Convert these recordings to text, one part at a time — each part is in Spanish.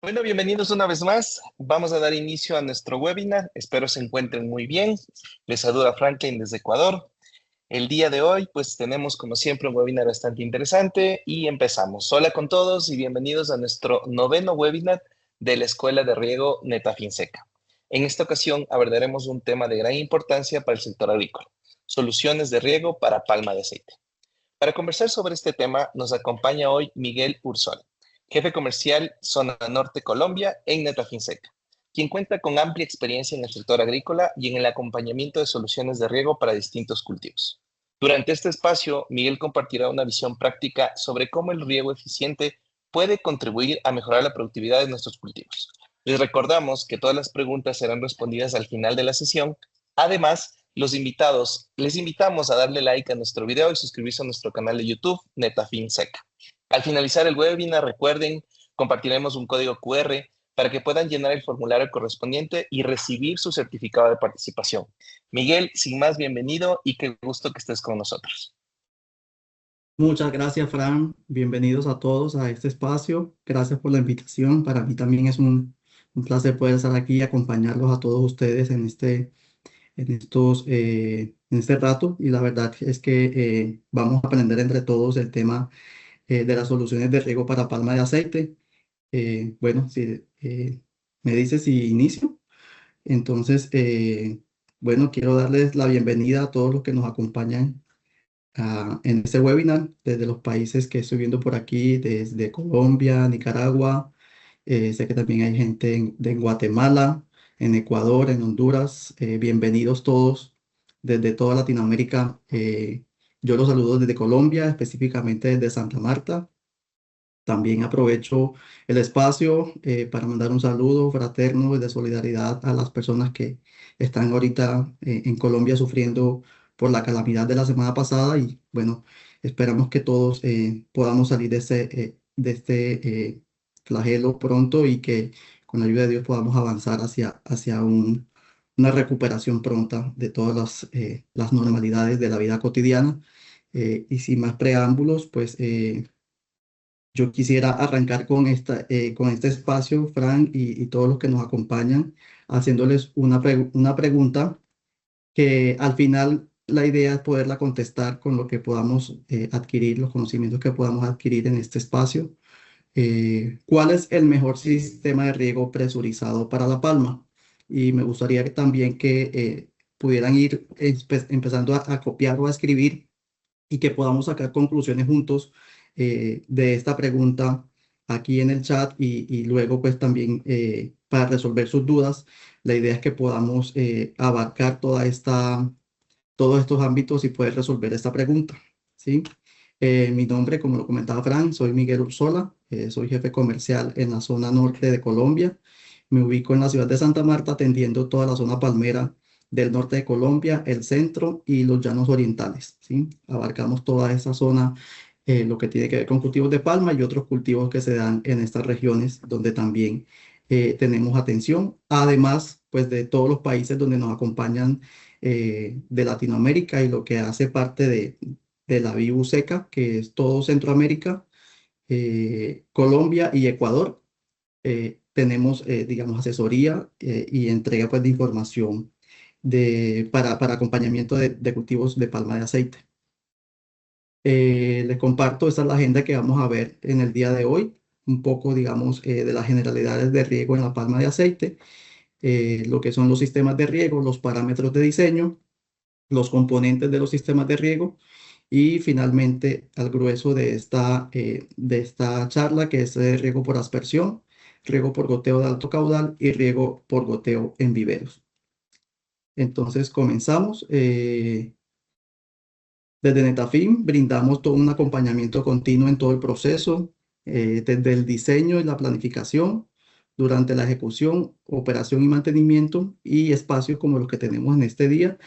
Bueno, bienvenidos una vez más. Vamos a dar inicio a nuestro webinar. Espero se encuentren muy bien. Les saluda Franklin desde Ecuador. El día de hoy, pues tenemos como siempre un webinar bastante interesante y empezamos. Hola con todos y bienvenidos a nuestro noveno webinar de la Escuela de Riego Netafinseca. En esta ocasión abordaremos un tema de gran importancia para el sector agrícola: soluciones de riego para palma de aceite. Para conversar sobre este tema nos acompaña hoy Miguel Ursola, jefe comercial Zona Norte Colombia en Netafinseca, quien cuenta con amplia experiencia en el sector agrícola y en el acompañamiento de soluciones de riego para distintos cultivos. Durante este espacio, Miguel compartirá una visión práctica sobre cómo el riego eficiente puede contribuir a mejorar la productividad de nuestros cultivos. Les recordamos que todas las preguntas serán respondidas al final de la sesión. Además, les invitamos a darle like a nuestro video y suscribirse a nuestro canal de YouTube, Netafinseca. Al finalizar el webinar, recuerden, compartiremos un código QR para que puedan llenar el formulario correspondiente y recibir su certificado de participación. Miguel, sin más, bienvenido y qué gusto que estés con nosotros. Muchas gracias, Fran. Bienvenidos a todos a este espacio. Gracias por la invitación. Para mí también es un placer poder estar aquí y acompañarlos a todos ustedes en este rato. Y la verdad es que vamos a aprender entre todos el tema de las soluciones de riego para palma de aceite. Bueno, si me dice si inicio. Entonces, bueno, quiero darles la bienvenida a todos los que nos acompañan en este webinar desde los países que estoy viendo por aquí, desde Colombia, Nicaragua. Sé que también hay gente en Guatemala, en Ecuador, en Honduras. Bienvenidos todos desde toda Latinoamérica. Yo los saludo desde Colombia, específicamente desde Santa Marta. También aprovecho el espacio para mandar un saludo fraterno y de solidaridad a las personas que están ahorita en Colombia sufriendo por la calamidad de la semana pasada y bueno, esperamos que todos podamos salir de este flagelo pronto y que con la ayuda de Dios podamos avanzar hacia una recuperación pronta de todas las normalidades de la vida cotidiana. Y sin más preámbulos, pues yo quisiera arrancar con este espacio, Fran, y todos los que nos acompañan, haciéndoles una pregunta que al final la idea es poderla contestar con lo que podamos adquirir, los conocimientos que podamos adquirir en este espacio. ¿Cuál es el mejor sistema de riego presurizado para La Palma? Y me gustaría que también que pudieran ir empezando a copiar o a escribir y que podamos sacar conclusiones juntos de esta pregunta aquí en el chat y luego pues también para resolver sus dudas, la idea es que podamos abarcar todos estos ámbitos y poder resolver esta pregunta, ¿sí? Mi nombre, como lo comentaba Fran, soy Miguel Ursola, soy jefe comercial en la zona norte de Colombia. Me ubico en la ciudad de Santa Marta, atendiendo toda la zona palmera del norte de Colombia, el centro y los llanos orientales, ¿sí? Abarcamos toda esa zona, lo que tiene que ver con cultivos de palma y otros cultivos que se dan en estas regiones donde también tenemos atención, además pues de todos los países donde nos acompañan de Latinoamérica y lo que hace parte de la BIU seca, que es todo Centroamérica, Colombia y Ecuador. Tenemos, digamos, asesoría y entrega pues, de información para acompañamiento de cultivos de palma de aceite. Les comparto, esta es la agenda que vamos a ver en el día de hoy, un poco, digamos, de las generalidades de riego en la palma de aceite, lo que son los sistemas de riego, los parámetros de diseño, los componentes de los sistemas de riego y finalmente al grueso de esta charla, que es riego por aspersión, riego por goteo de alto caudal y riego por goteo en viveros. Entonces comenzamos. Desde Netafim brindamos todo un acompañamiento continuo en todo el proceso, desde el diseño y la planificación, durante la ejecución, operación y mantenimiento y espacios como los que tenemos en este día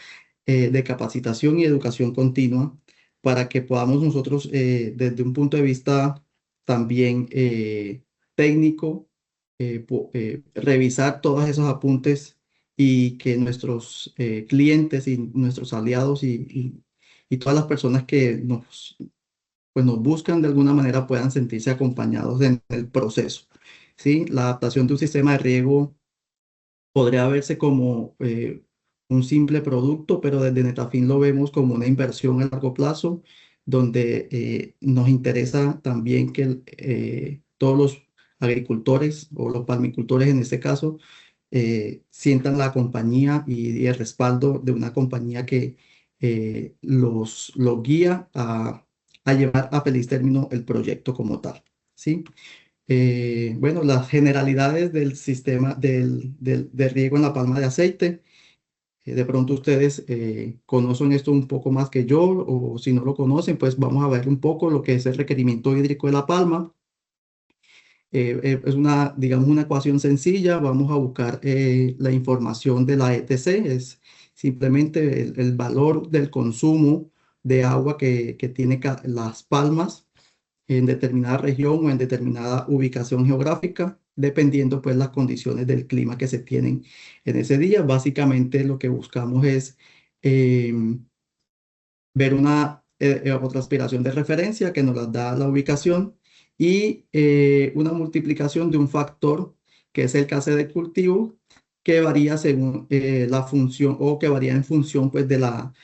de capacitación y educación continua para que podamos nosotros, desde un punto de vista también técnico, revisar todos esos apuntes y que nuestros clientes y nuestros aliados y todas las personas que pues nos buscan de alguna manera puedan sentirse acompañados en el proceso. ¿sí? La adaptación de un sistema de riego podría verse como un simple producto, pero desde Netafim lo vemos como una inversión a largo plazo, donde nos interesa también que todos los agricultores o los palmicultores en este caso sientan la compañía y el respaldo de una compañía que los guía a llevar a feliz término el proyecto como tal, ¿sí? Bueno, las generalidades del sistema de riego en la palma de aceite. De pronto ustedes conocen esto un poco más que yo, o si no lo conocen, pues vamos a ver un poco lo que es el requerimiento hídrico de la palma. Es una, digamos, una ecuación sencilla. Vamos a buscar la información de la ETC, es simplemente el valor del consumo de agua que tiene las palmas en determinada región o en determinada ubicación geográfica, dependiendo pues las condiciones del clima que se tienen en ese día. Básicamente lo que buscamos es ver una otra aspiración de referencia que nos las da la ubicación y una multiplicación de un factor que es el KC de cultivo que varía según la función o que varía en función pues de la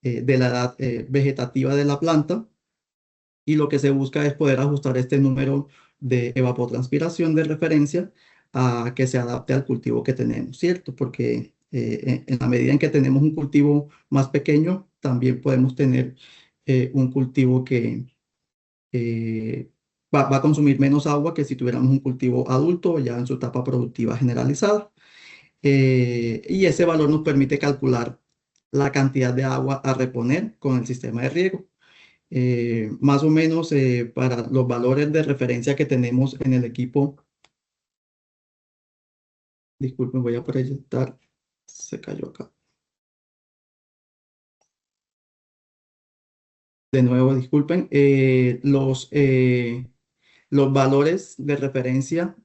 edad vegetativa de la planta y lo que se busca es poder ajustar este número de evapotranspiración de referencia a que se adapte al cultivo que tenemos, ¿cierto? Porque en la medida en que tenemos un cultivo más pequeño, también podemos tener un cultivo que va a consumir menos agua que si tuviéramos un cultivo adulto ya en su etapa productiva generalizada. Y ese valor nos permite calcular la cantidad de agua a reponer con el sistema de riego. Más o menos para los valores de referencia que tenemos en el equipo. Disculpen, voy a proyectar. Se cayó acá. De nuevo, disculpen. Los valores de referencia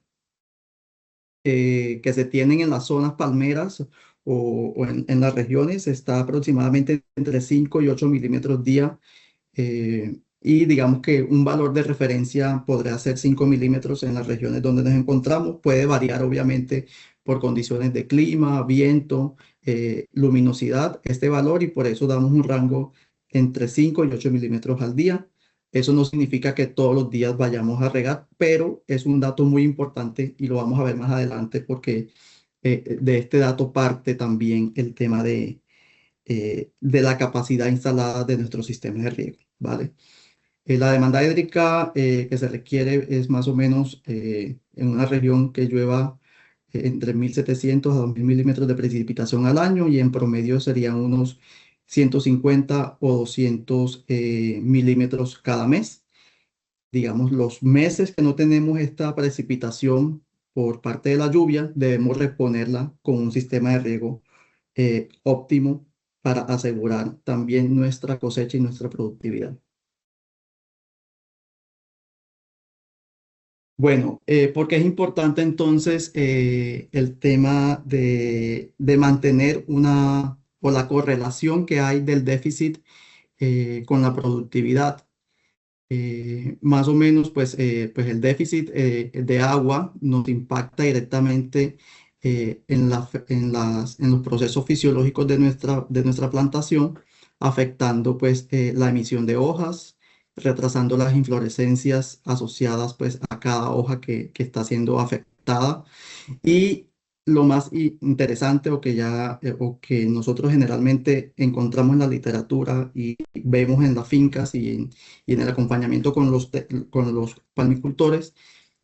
que se tienen en las zonas palmeras o en las regiones está aproximadamente entre 5 y 8 milímetros día. Y digamos que un valor de referencia podría ser 5 milímetros en las regiones donde nos encontramos. Puede variar obviamente por condiciones de clima, viento, luminosidad, este valor, y por eso damos un rango entre 5 y 8 milímetros al día. Eso no significa que todos los días vayamos a regar, pero es un dato muy importante y lo vamos a ver más adelante porque de este dato parte también el tema de la capacidad instalada de nuestro sistema de riego, ¿vale? La demanda hídrica que se requiere es más o menos en una región que llueva entre 1.700 a 2.000 milímetros de precipitación al año y en promedio serían unos 150 o 200 milímetros cada mes. Digamos, los meses que no tenemos esta precipitación por parte de la lluvia, debemos reponerla con un sistema de riego óptimo para asegurar también nuestra cosecha y nuestra productividad. Bueno, porque es importante entonces el tema de mantener una o la correlación que hay del déficit con la productividad. Más o menos, pues el déficit de agua nos impacta directamente en los procesos fisiológicos de nuestra plantación, afectando pues la emisión de hojas, retrasando las inflorescencias asociadas pues a cada hoja que está siendo afectada y lo más interesante o que nosotros generalmente encontramos en la literatura y vemos en las fincas y en el acompañamiento con con los palmicultores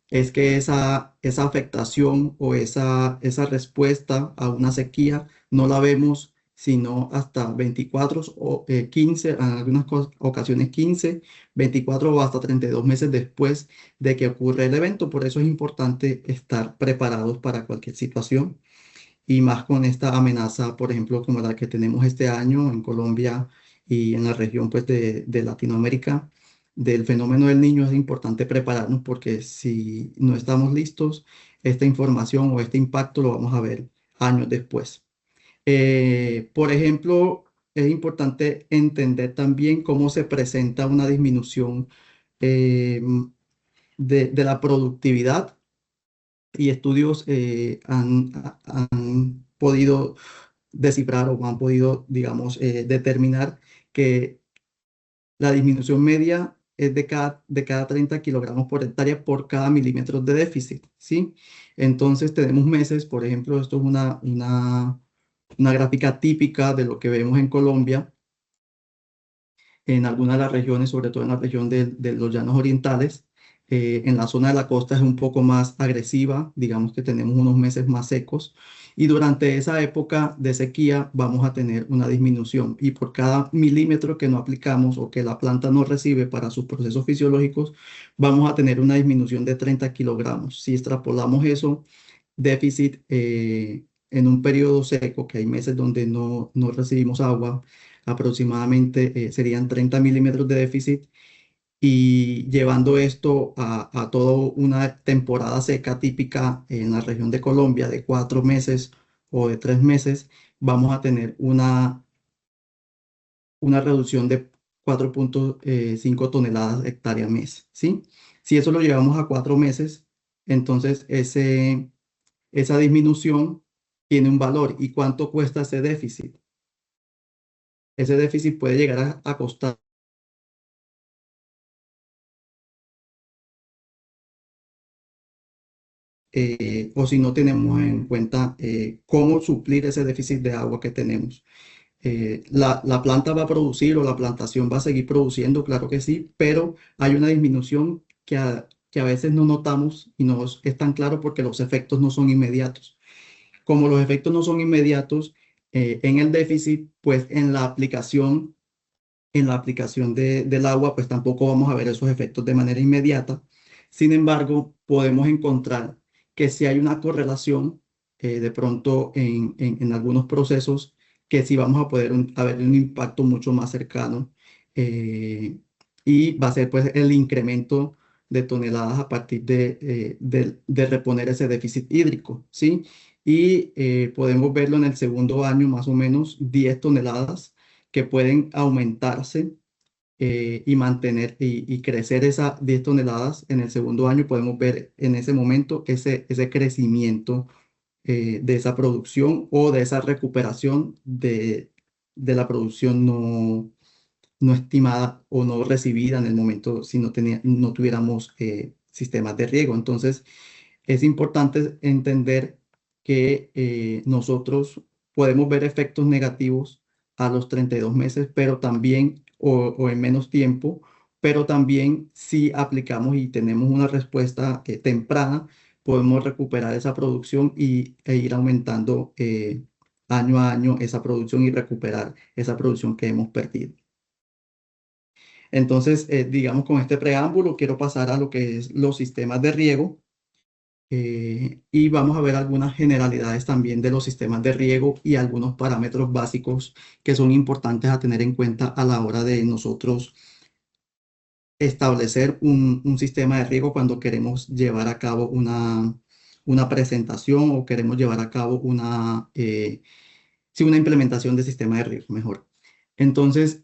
es que esa afectación o esa respuesta a una sequía no la vemos sino hasta 24 o 15, en algunas ocasiones 15, 24 o hasta 32 meses después de que ocurre el evento. Por eso es importante estar preparados para cualquier situación y más con esta amenaza, por ejemplo, como la que tenemos este año en Colombia y en la región pues, de Latinoamérica del fenómeno del niño. Es importante prepararnos porque si no estamos listos, esta información o este impacto lo vamos a ver años después. Por ejemplo, es importante entender también cómo se presenta una disminución de la productividad y estudios han podido descifrar o han podido, digamos, determinar que la disminución media es de cada 30 kilogramos por hectárea por cada milímetro de déficit, ¿sí? Entonces tenemos meses, por ejemplo, esto es una gráfica típica de lo que vemos en Colombia, en algunas de las regiones, sobre todo en la región de los llanos orientales. En la zona de la costa es un poco más agresiva, digamos que tenemos unos meses más secos y durante esa época de sequía vamos a tener una disminución y por cada milímetro que no aplicamos o que la planta no recibe para sus procesos fisiológicos, vamos a tener una disminución de 30 kilogramos. Si extrapolamos eso, déficit en un periodo seco, que hay meses donde no recibimos agua, aproximadamente serían 30 milímetros de déficit y llevando esto a toda una temporada seca típica en la región de Colombia de 4 meses o de 3 meses, vamos a tener una reducción de 4,5 toneladas hectárea mes, ¿sí? Si eso lo llevamos a 4 meses, entonces esa disminución tiene un valor. ¿Y cuánto cuesta ese déficit? Ese déficit puede llegar a costar o si no tenemos en cuenta cómo suplir ese déficit de agua que tenemos. La planta va a producir o la plantación va a seguir produciendo, claro que sí, pero hay una disminución que a veces no notamos y no es tan claro porque los efectos no son inmediatos. Como los efectos no son inmediatos en el déficit, pues en la aplicación del agua, pues tampoco vamos a ver esos efectos de manera inmediata. Sin embargo, podemos encontrar que si hay una correlación de pronto en algunos procesos, que sí vamos a poder haber un impacto mucho más cercano y va a ser pues el incremento de toneladas a partir de reponer ese déficit hídrico, ¿sí? Y podemos verlo en el segundo año, más o menos 10 toneladas que pueden aumentarse y mantener y crecer esas 10 toneladas en el segundo año. Podemos ver en ese momento ese crecimiento de esa producción o de esa recuperación de la producción no estimada o no recibida en el momento si no tuviéramos sistemas de riego. Entonces, es importante entender que nosotros podemos ver efectos negativos a los 32 meses, pero también, o en menos tiempo, pero también si aplicamos y tenemos una respuesta temprana, podemos recuperar esa producción e ir aumentando año a año esa producción y recuperar esa producción que hemos perdido. Entonces, digamos, con este preámbulo, quiero pasar a lo que es los sistemas de riego. Y vamos a ver algunas generalidades también de los sistemas de riego y algunos parámetros básicos que son importantes a tener en cuenta a la hora de nosotros establecer un sistema de riego cuando queremos llevar a cabo una presentación o queremos llevar a cabo sí, una implementación de sistema de riego, mejor. Entonces,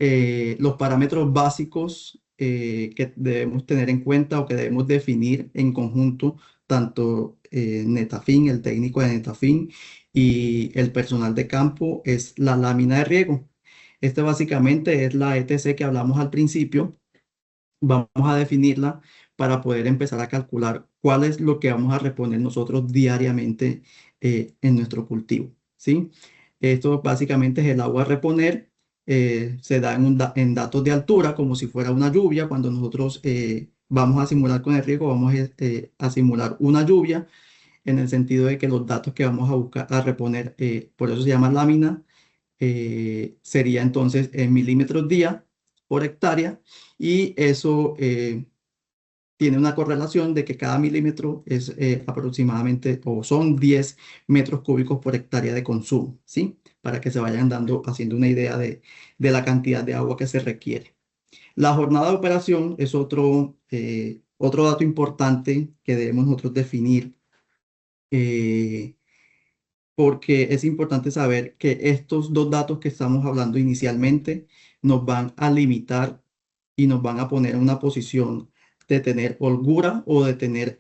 los parámetros básicos que debemos tener en cuenta o que debemos definir en conjunto, tanto Netafim, el técnico de Netafim y el personal de campo, es la lámina de riego. Esta básicamente es la ETC que hablamos al principio. Vamos a definirla para poder empezar a calcular cuál es lo que vamos a reponer nosotros diariamente en nuestro cultivo, ¿sí? Esto básicamente es el agua a reponer. Se da en datos de altura, como si fuera una lluvia. Cuando nosotros vamos a simular con el riego, vamos a simular una lluvia en el sentido de que los datos que vamos a buscar a reponer, por eso se llama lámina, sería entonces en milímetros día por hectárea y eso tiene una correlación de que cada milímetro es aproximadamente o son 10 metros cúbicos por hectárea de consumo, ¿sí? Para que se vayan haciendo una idea de la cantidad de agua que se requiere. La jornada de operación es otro dato importante que debemos nosotros definir eh, porque es importante saber que estos dos datos que estamos hablando inicialmente nos van a limitar y nos van a poner en una posición de tener holgura o de tener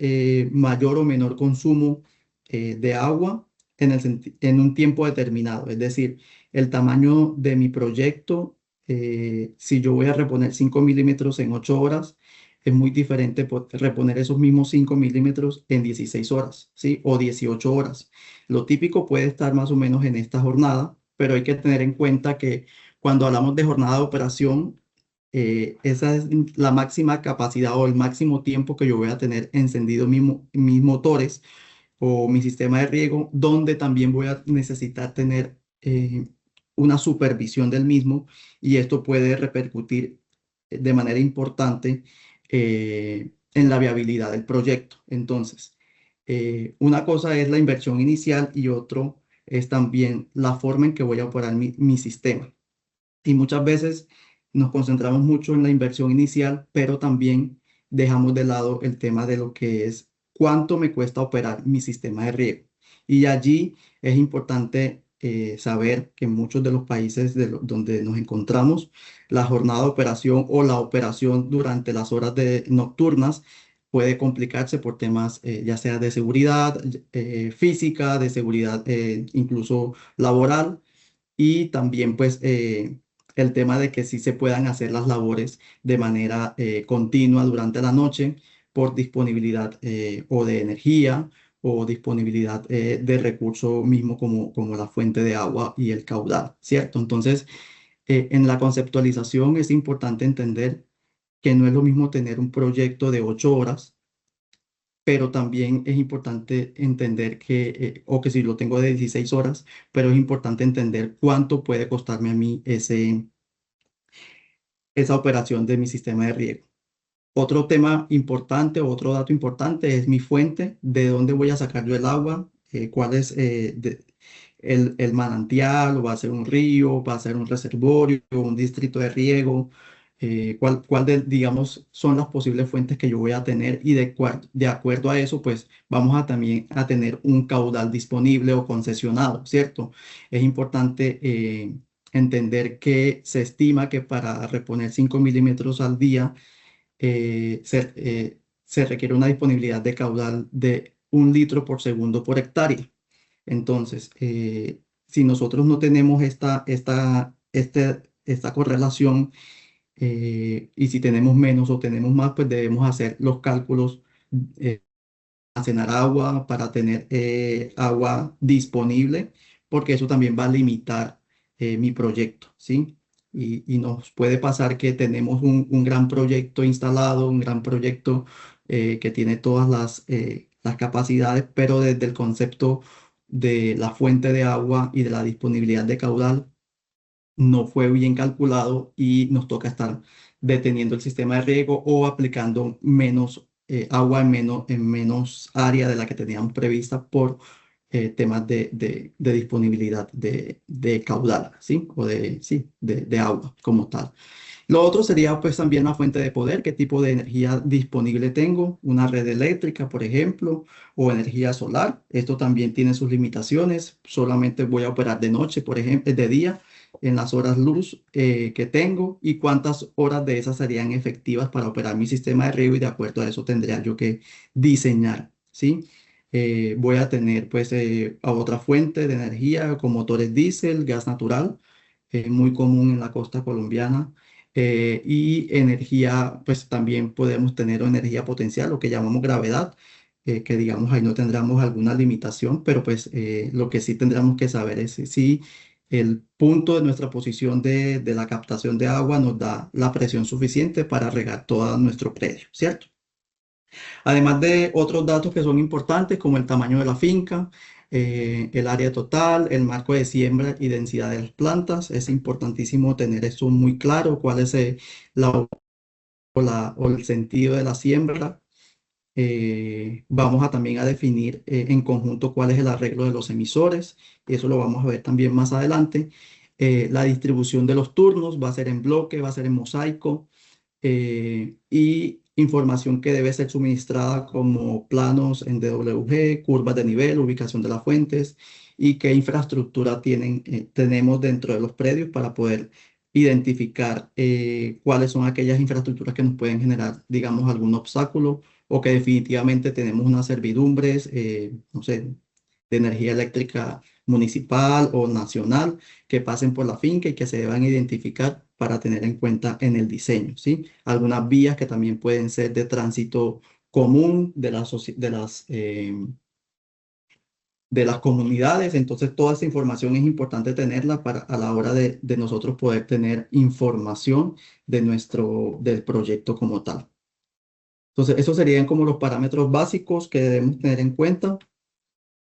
mayor o menor consumo de agua en un tiempo determinado. Es decir, el tamaño de mi proyecto, si yo voy a reponer 5 milímetros en 8 horas, es muy diferente reponer esos mismos 5 milímetros en 16 horas, ¿sí? O 18 horas. Lo típico puede estar más o menos en esta jornada, pero hay que tener en cuenta que cuando hablamos de jornada de operación, esa es la máxima capacidad o el máximo tiempo que yo voy a tener encendido mis motores o mi sistema de riego, donde también voy a necesitar tener una supervisión del mismo, y esto puede repercutir de manera importante en la viabilidad del proyecto. Entonces, una cosa es la inversión inicial y otro es también la forma en que voy a operar mi sistema. Y muchas veces nos concentramos mucho en la inversión inicial, pero también dejamos de lado el tema de lo que es cuánto me cuesta operar mi sistema de riego. Y allí es importante saber que en muchos de los países donde nos encontramos, la jornada de operación o la operación durante las horas nocturnas puede complicarse por temas ya sea de seguridad física, de seguridad incluso laboral, y también pues el tema de que sí se puedan hacer las labores de manera continua durante la noche por disponibilidad o de energía o disponibilidad de recursos mismo como la fuente de agua y el caudal, ¿cierto? Entonces, en la conceptualización es importante entender que no es lo mismo tener un proyecto de 8 horas, pero también es importante entender o que si lo tengo de 16 horas, pero es importante entender cuánto puede costarme a mí esa operación de mi sistema de riego. Otro tema importante, otro dato importante es mi fuente, de dónde voy a sacar yo el agua, cuál es el manantial, o va a ser un río, va a ser un reservorio, un distrito de riego, cuál digamos, son las posibles fuentes que yo voy a tener, y de acuerdo a eso, pues vamos a también a tener un caudal disponible o concesionado, ¿cierto? Es importante entender que se estima que para reponer 5 milímetros al día, se requiere una disponibilidad de caudal de 1 litro por segundo por hectárea. Entonces, si nosotros no tenemos esta correlación, y si tenemos menos o tenemos más, pues debemos hacer los cálculos, eh, almacenar agua para tener agua disponible, porque eso también va a limitar mi proyecto, ¿sí? Y nos puede pasar que tenemos un gran proyecto instalado, un gran proyecto que tiene todas las capacidades, pero desde el concepto de la fuente de agua y de la disponibilidad de caudal no fue bien calculado, y nos toca estar deteniendo el sistema de riego o aplicando menos agua en menos área de la que teníamos prevista por temas de disponibilidad de caudal, ¿sí? O de agua como tal. Lo otro sería pues también la fuente de poder, qué tipo de energía disponible tengo, una red eléctrica, por ejemplo, o energía solar. Esto también tiene sus limitaciones, solamente voy a operar de noche, por ejemplo, de día, en las horas luz que tengo, y cuántas horas de esas serían efectivas para operar mi sistema de riego, y de acuerdo a eso tendría yo que diseñar, ¿sí? Voy a tener pues a otra fuente de energía con motores diésel, gas natural, muy común en la costa colombiana, y energía, pues también podemos tener energía potencial, lo que llamamos gravedad, que digamos ahí no tendremos alguna limitación, pero pues lo que sí tendremos que saber es si el punto de nuestra posición de la captación de agua nos da la presión suficiente para regar todo nuestro predio, ¿cierto? Además de otros datos que son importantes, como el tamaño de la finca, el área total, el marco de siembra y densidad de las plantas. Es importantísimo tener eso muy claro, cuál es la, o el sentido de la siembra. Vamos a también a definir en conjunto cuál es el arreglo de los emisores, y eso lo vamos a ver también más adelante. La distribución de los turnos va a ser en bloque, va a ser en mosaico, y información que debe ser suministrada como planos en DWG, curvas de nivel, ubicación de las fuentes, y qué infraestructura tenemos dentro de los predios para poder identificar cuáles son aquellas infraestructuras que nos pueden generar, digamos, algún obstáculo o que definitivamente tenemos unas servidumbres, no sé, de energía eléctrica municipal o nacional que pasen por la finca y que se deban identificar para tener en cuenta en el diseño, ¿sí? Algunas vías que también pueden ser de tránsito común de las comunidades. Entonces, toda esa información es importante tenerla para a la hora de nosotros poder tener información del proyecto como tal. Entonces, esos serían como los parámetros básicos que debemos tener en cuenta.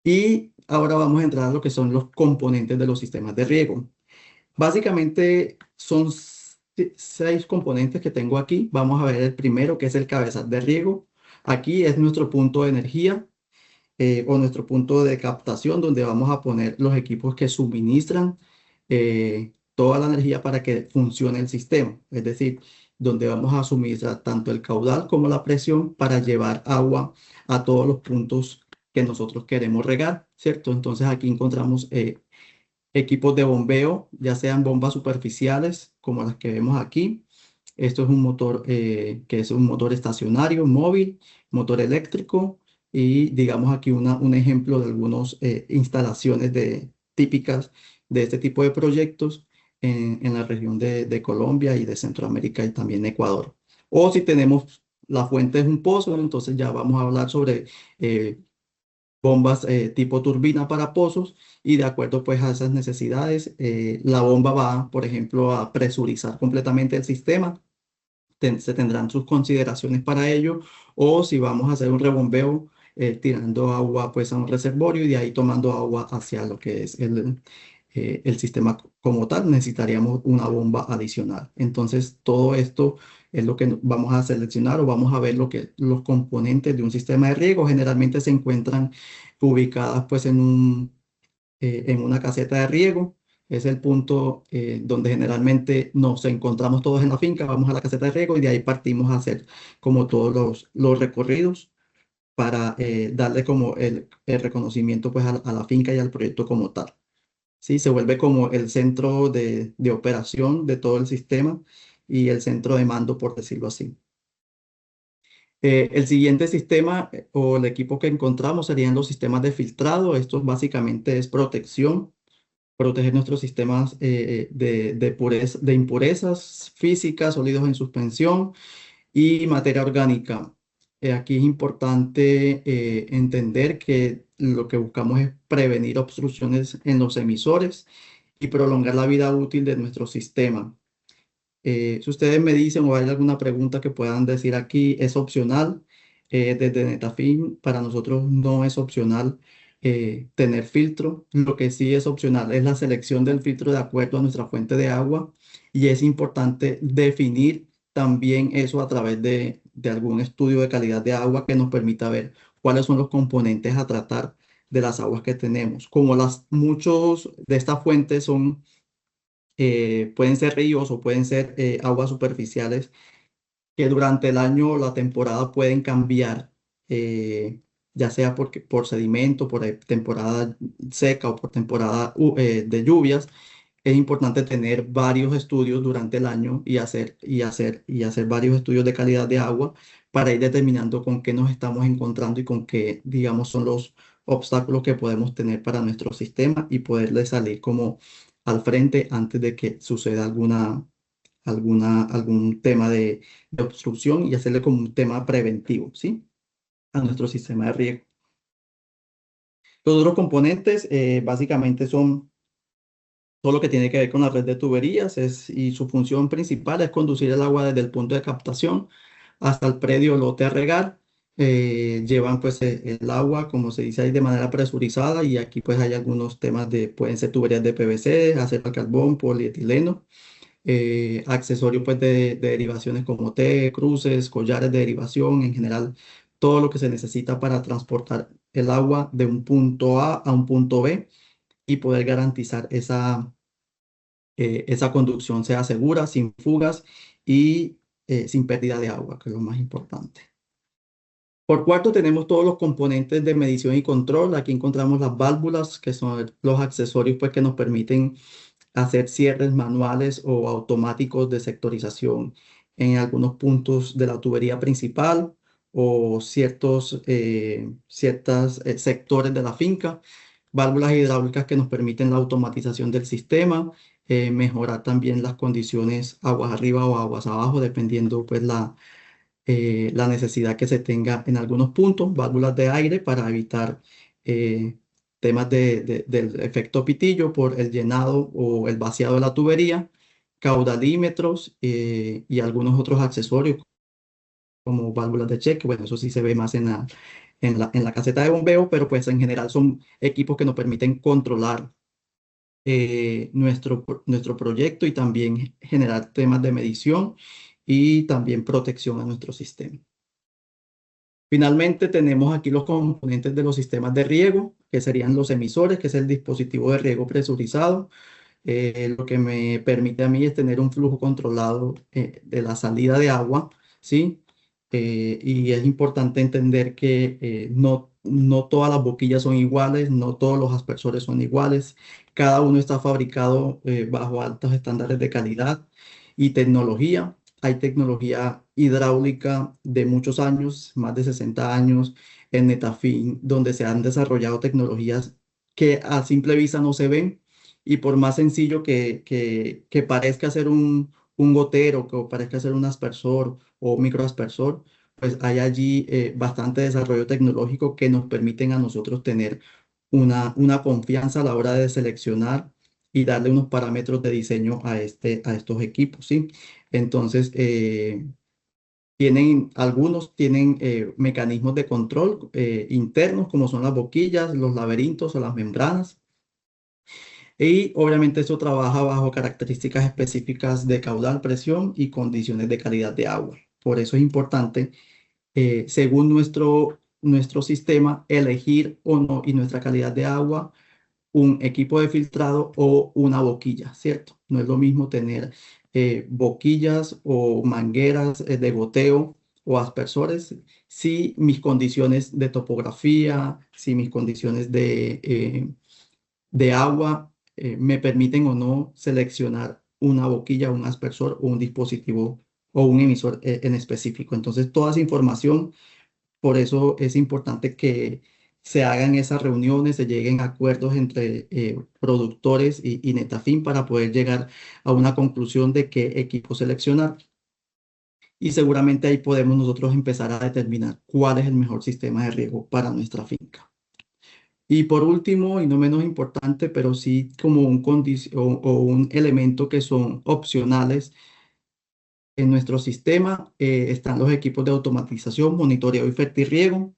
Y ahora vamos a entrar a lo que son los componentes de los sistemas de riego. Básicamente son 6 componentes que tengo aquí. Vamos a ver el primero, que es el cabezal de riego. Aquí es nuestro punto de energía o nuestro punto de captación, donde vamos a poner los equipos que suministran toda la energía para que funcione el sistema. Es decir, donde vamos a suministrar tanto el caudal como la presión para llevar agua a todos los puntos que nosotros queremos regar, ¿cierto? Entonces aquí encontramos equipos de bombeo, ya sean bombas superficiales como las que vemos aquí. Esto es un motor que es un motor estacionario, móvil, motor eléctrico y digamos aquí un ejemplo de algunas instalaciones típicas de este tipo de proyectos en la región de Colombia y de Centroamérica y también Ecuador. O si tenemos la fuente es un pozo, entonces ya vamos a hablar sobre bombas tipo turbina para pozos y de acuerdo pues a esas necesidades, la bomba va, por ejemplo, a presurizar completamente el sistema. Se tendrán sus consideraciones para ello o si vamos a hacer un rebombeo tirando agua pues a un reservorio y de ahí tomando agua hacia lo que es el sistema como tal, necesitaríamos una bomba adicional. Entonces, todo esto es lo que vamos a seleccionar o vamos a ver lo que los componentes de un sistema de riego generalmente se encuentran ubicadas pues en una caseta de riego. Es el punto donde generalmente nos encontramos todos en la finca, vamos a la caseta de riego y de ahí partimos a hacer como todos los recorridos para darle como el reconocimiento pues a la finca y al proyecto como tal. Sí, se vuelve como el centro de operación de todo el sistema y el centro de mando, por decirlo así. El siguiente sistema o el equipo que encontramos serían los sistemas de filtrado. Esto básicamente es protección, proteger nuestros sistemas de impurezas físicas, sólidos en suspensión y materia orgánica. Aquí es importante entender que lo que buscamos es prevenir obstrucciones en los emisores y prolongar la vida útil de nuestro sistema. Si ustedes me dicen o hay alguna pregunta que puedan decir aquí, es opcional. Desde Netafim, para nosotros no es opcional tener filtro. Lo que sí es opcional es la selección del filtro de acuerdo a nuestra fuente de agua y es importante definir también eso a través de algún estudio de calidad de agua que nos permita ver cuáles son los componentes a tratar de las aguas que tenemos. Como muchos de estas fuentes pueden ser ríos o pueden ser aguas superficiales que durante el año o la temporada pueden cambiar, eh, ya sea por sedimento, por temporada seca o por temporada de lluvias. Es importante tener varios estudios durante el año y hacer varios estudios de calidad de agua para ir determinando con qué nos estamos encontrando y con qué, digamos, son los obstáculos que podemos tener para nuestro sistema y poderle salir como al frente antes de que suceda algún tema de obstrucción y hacerle como un tema preventivo, ¿sí? A nuestro sistema de riego. Los otros componentes básicamente son todo lo que tiene que ver con la red de tuberías y su función principal es conducir el agua desde el punto de captación hasta el predio o lote a regar. Llevan pues el agua, como se dice ahí, de manera presurizada y aquí pues hay algunos temas pueden ser tuberías de PVC, acero al carbón, polietileno, accesorios pues de derivaciones como T, cruces, collares de derivación, en general todo lo que se necesita para transportar el agua de un punto A un punto B y poder garantizar esa conducción sea segura, sin fugas y sin pérdida de agua, que es lo más importante. Por cuarto, tenemos todos los componentes de medición y control. Aquí encontramos las válvulas, que son los accesorios pues, que nos permiten hacer cierres manuales o automáticos de sectorización en algunos puntos de la tubería principal o ciertos sectores de la finca, válvulas hidráulicas que nos permiten la automatización del sistema, mejorar también las condiciones aguas arriba o aguas abajo, dependiendo pues la necesidad que se tenga en algunos puntos, válvulas de aire para evitar temas del efecto pitillo por el llenado o el vaciado de la tubería, caudalímetros y algunos otros accesorios como válvulas de cheque. Bueno, eso sí se ve más en la caseta de bombeo, pero pues en general son equipos que nos permiten controlar nuestro proyecto y también generar temas de medición y también protección a nuestro sistema. Finalmente tenemos aquí los componentes de los sistemas de riego, que serían los emisores, que es el dispositivo de riego presurizado. Lo que me permite a mí es tener un flujo controlado de la salida de agua, ¿sí? Y es importante entender que no todas las boquillas son iguales, no todos los aspersores son iguales. Cada uno está fabricado bajo altos estándares de calidad y tecnología. Hay tecnología hidráulica de muchos años, más de 60 años, en Netafim, donde se han desarrollado tecnologías que a simple vista no se ven y por más sencillo que parezca ser un gotero, que parezca ser un aspersor o un microaspersor, pues hay allí bastante desarrollo tecnológico que nos permiten a nosotros tener una confianza a la hora de seleccionar y darle unos parámetros de diseño a estos equipos, ¿sí? Entonces, algunos tienen mecanismos de control internos, como son las boquillas, los laberintos o las membranas. Y obviamente eso trabaja bajo características específicas de caudal, presión y condiciones de calidad de agua. Por eso es importante, según nuestro sistema, elegir o no y nuestra calidad de agua, un equipo de filtrado o una boquilla, ¿cierto? No es lo mismo tener boquillas o mangueras de goteo o aspersores si mis condiciones de topografía, si mis condiciones de agua me permiten o no seleccionar una boquilla, un aspersor o un dispositivo o un emisor en específico. Entonces, toda esa información, por eso es importante que se hagan esas reuniones, se lleguen a acuerdos entre productores y Netafim para poder llegar a una conclusión de qué equipo seleccionar. Y seguramente ahí podemos nosotros empezar a determinar cuál es el mejor sistema de riego para nuestra finca. Y por último, y no menos importante, pero sí como o un elemento que son opcionales en nuestro sistema, están los equipos de automatización, monitoreo y fertirriego.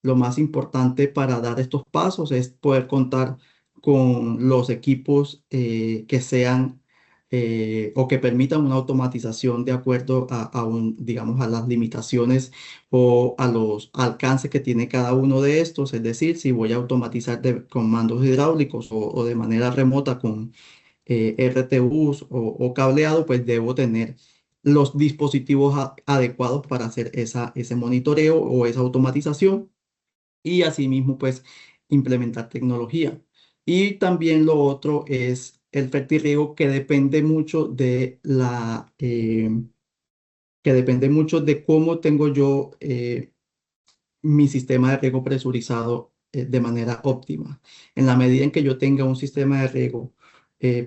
Lo más importante para dar estos pasos es poder contar con los equipos que sean o que permitan una automatización de acuerdo digamos, a las limitaciones o a los alcances que tiene cada uno de estos. Es decir, si voy a automatizar con mandos hidráulicos o de manera remota con RTUs o cableado, pues debo tener los dispositivos adecuados para hacer ese monitoreo o esa automatización y asimismo pues implementar tecnología. Y también lo otro es el fertirriego que depende mucho que depende mucho de cómo tengo yo mi sistema de riego presurizado de manera óptima. En la medida en que yo tenga un sistema de riego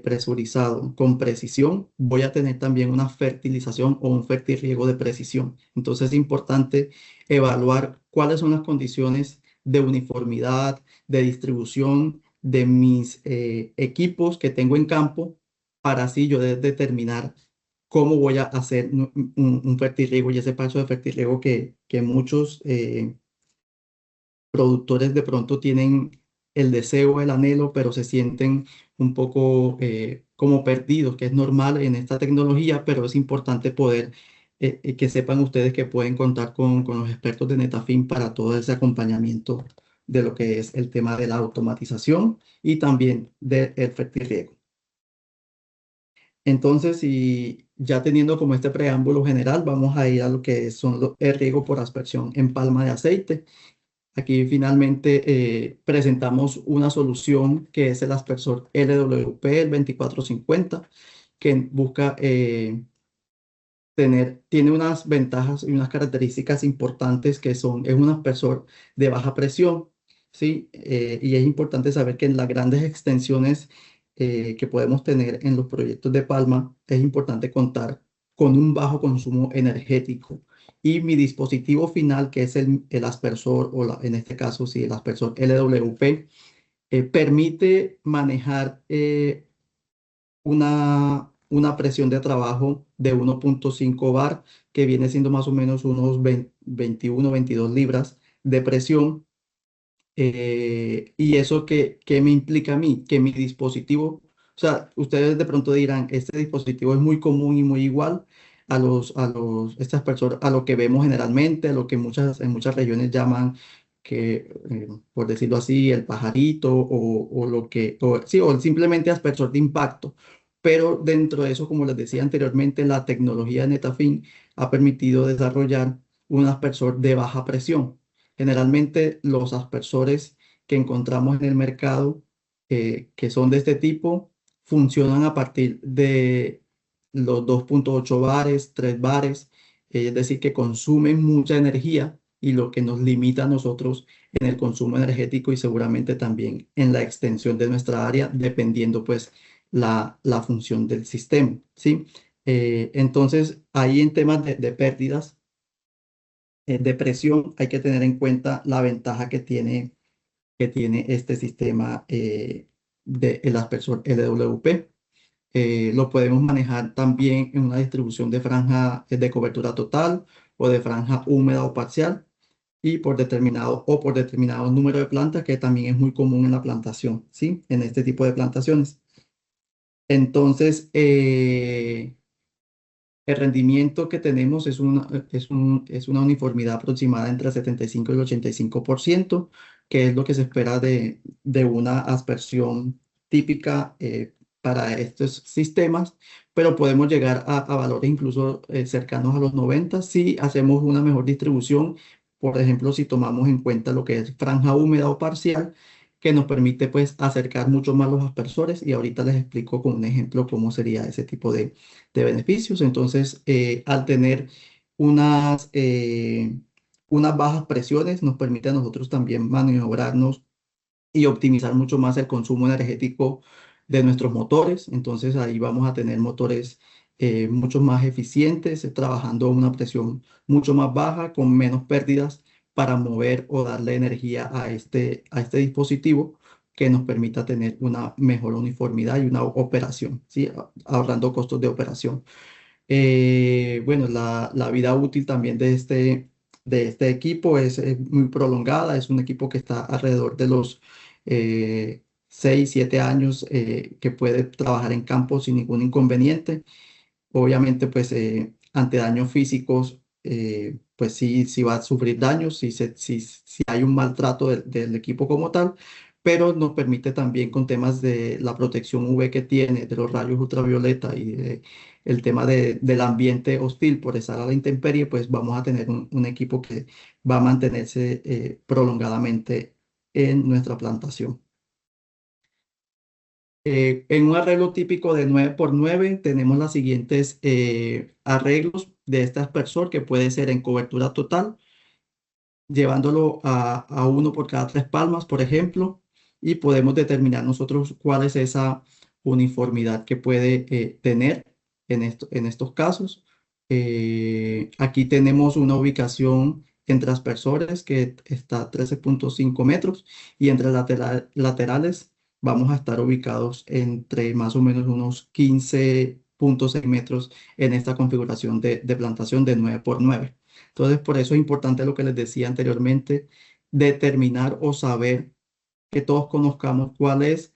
presurizado con precisión, voy a tener también una fertilización o un fertirriego de precisión. Entonces es importante evaluar cuáles son las condiciones de uniformidad, de distribución de mis equipos que tengo en campo para así yo determinar cómo voy a hacer un fertirriego y ese paso de fertirriego que muchos productores de pronto tienen el deseo, el anhelo, pero se sienten un poco como perdidos, que es normal en esta tecnología, pero es importante poder que sepan ustedes que pueden contar con los expertos de Netafim para todo ese acompañamiento de lo que es el tema de la automatización y también del fertirriego. Entonces, y ya teniendo como este preámbulo general, vamos a ir a lo que son el riego por aspersión en palma de aceite. Aquí finalmente presentamos una solución que es el aspersor LWP, el 2450, que busca tiene unas ventajas y unas características importantes que es un aspersor de baja presión, ¿sí? Y es importante saber que en las grandes extensiones que podemos tener en los proyectos de Palma, es importante contar con un bajo consumo energético. Y mi dispositivo final, que es el aspersor, en este caso, sí, el aspersor LWP, permite manejar una presión de trabajo de 1,5 bar, que viene siendo más o menos unos 21, 22 libras de presión. Y eso que me implica a mí, que mi dispositivo, o sea, ustedes de pronto dirán, este dispositivo es muy común y muy igual estas personas, a lo que vemos generalmente, a lo que en muchas regiones llaman por decirlo así, el pajarito sí, o simplemente aspersor de impacto. Pero dentro de eso, como les decía anteriormente, la tecnología de Netafim ha permitido desarrollar un aspersor de baja presión. Generalmente los aspersores que encontramos en el mercado, que son de este tipo, funcionan a partir de los 2,8 bares, 3 bares, es decir, que consumen mucha energía y lo que nos limita a nosotros en el consumo energético y seguramente también en la extensión de nuestra área, dependiendo pues la función del sistema, ¿sí? Entonces, ahí en temas de pérdidas de presión, hay que tener en cuenta la ventaja que tiene este sistema del aspersor LWP. Lo podemos manejar también en una distribución de franja de cobertura total o de franja húmeda o parcial y por determinado número de plantas, que también es muy común en la plantación, ¿sí? En este tipo de plantaciones. Entonces, el rendimiento que tenemos es una uniformidad aproximada entre el 75 y el 85%, que es lo que se espera de una aspersión típica para estos sistemas, pero podemos llegar a valores incluso cercanos a los 90 si hacemos una mejor distribución. Por ejemplo, si tomamos en cuenta lo que es franja húmeda o parcial, que nos permite pues acercar mucho más los aspersores, y ahorita les explico con un ejemplo cómo sería ese tipo de beneficios. Entonces, al tener unas, eh, unas bajas presiones, nos permite a nosotros también maniobrarnos y optimizar mucho más el consumo energético de nuestros motores. Entonces, ahí vamos a tener motores mucho más eficientes, trabajando a una presión mucho más baja, con menos pérdidas para mover o darle energía a este dispositivo, que nos permita tener una mejor uniformidad y una operación, ¿sí? Ahorrando costos de operación. Bueno, la vida útil también de este equipo es muy prolongada. Es un equipo que está alrededor de los 6, 7 años, que puede trabajar en campo sin ningún inconveniente. Obviamente, pues ante daños físicos, pues sí va a sufrir daños si hay un maltrato del equipo como tal, pero nos permite también, con temas de la protección UV que tiene, de los rayos ultravioleta y el tema del ambiente hostil por estar a la intemperie, pues vamos a tener un equipo que va a mantenerse prolongadamente en nuestra plantación. En un arreglo típico de 9x9 tenemos los siguientes arreglos de este aspersor, que puede ser en cobertura total, llevándolo a uno por cada 3 palmas, por ejemplo, y podemos determinar nosotros cuál es esa uniformidad que puede tener en estos casos. Aquí tenemos una ubicación entre aspersores que está a 13,5 metros, y entre laterales vamos a estar ubicados entre más o menos unos 15,6 metros en esta configuración de plantación de 9x9. Entonces, por eso es importante lo que les decía anteriormente, determinar o saber, que todos conozcamos cuál es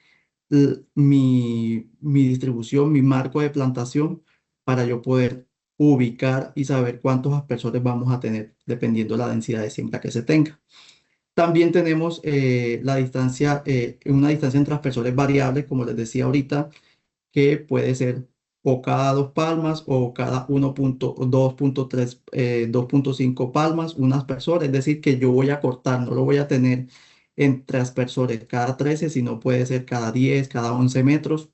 mi distribución, mi marco de plantación, para yo poder ubicar y saber cuántos aspersores vamos a tener, dependiendo la densidad de siembra que se tenga. También tenemos una distancia entre aspersores variables, como les decía ahorita, que puede ser o cada 2 palmas o cada 2.3, 2.5 palmas, un aspersor. Es decir, que yo voy a cortar, no lo voy a tener entre aspersores cada 13, sino puede ser cada 10, cada 11 metros.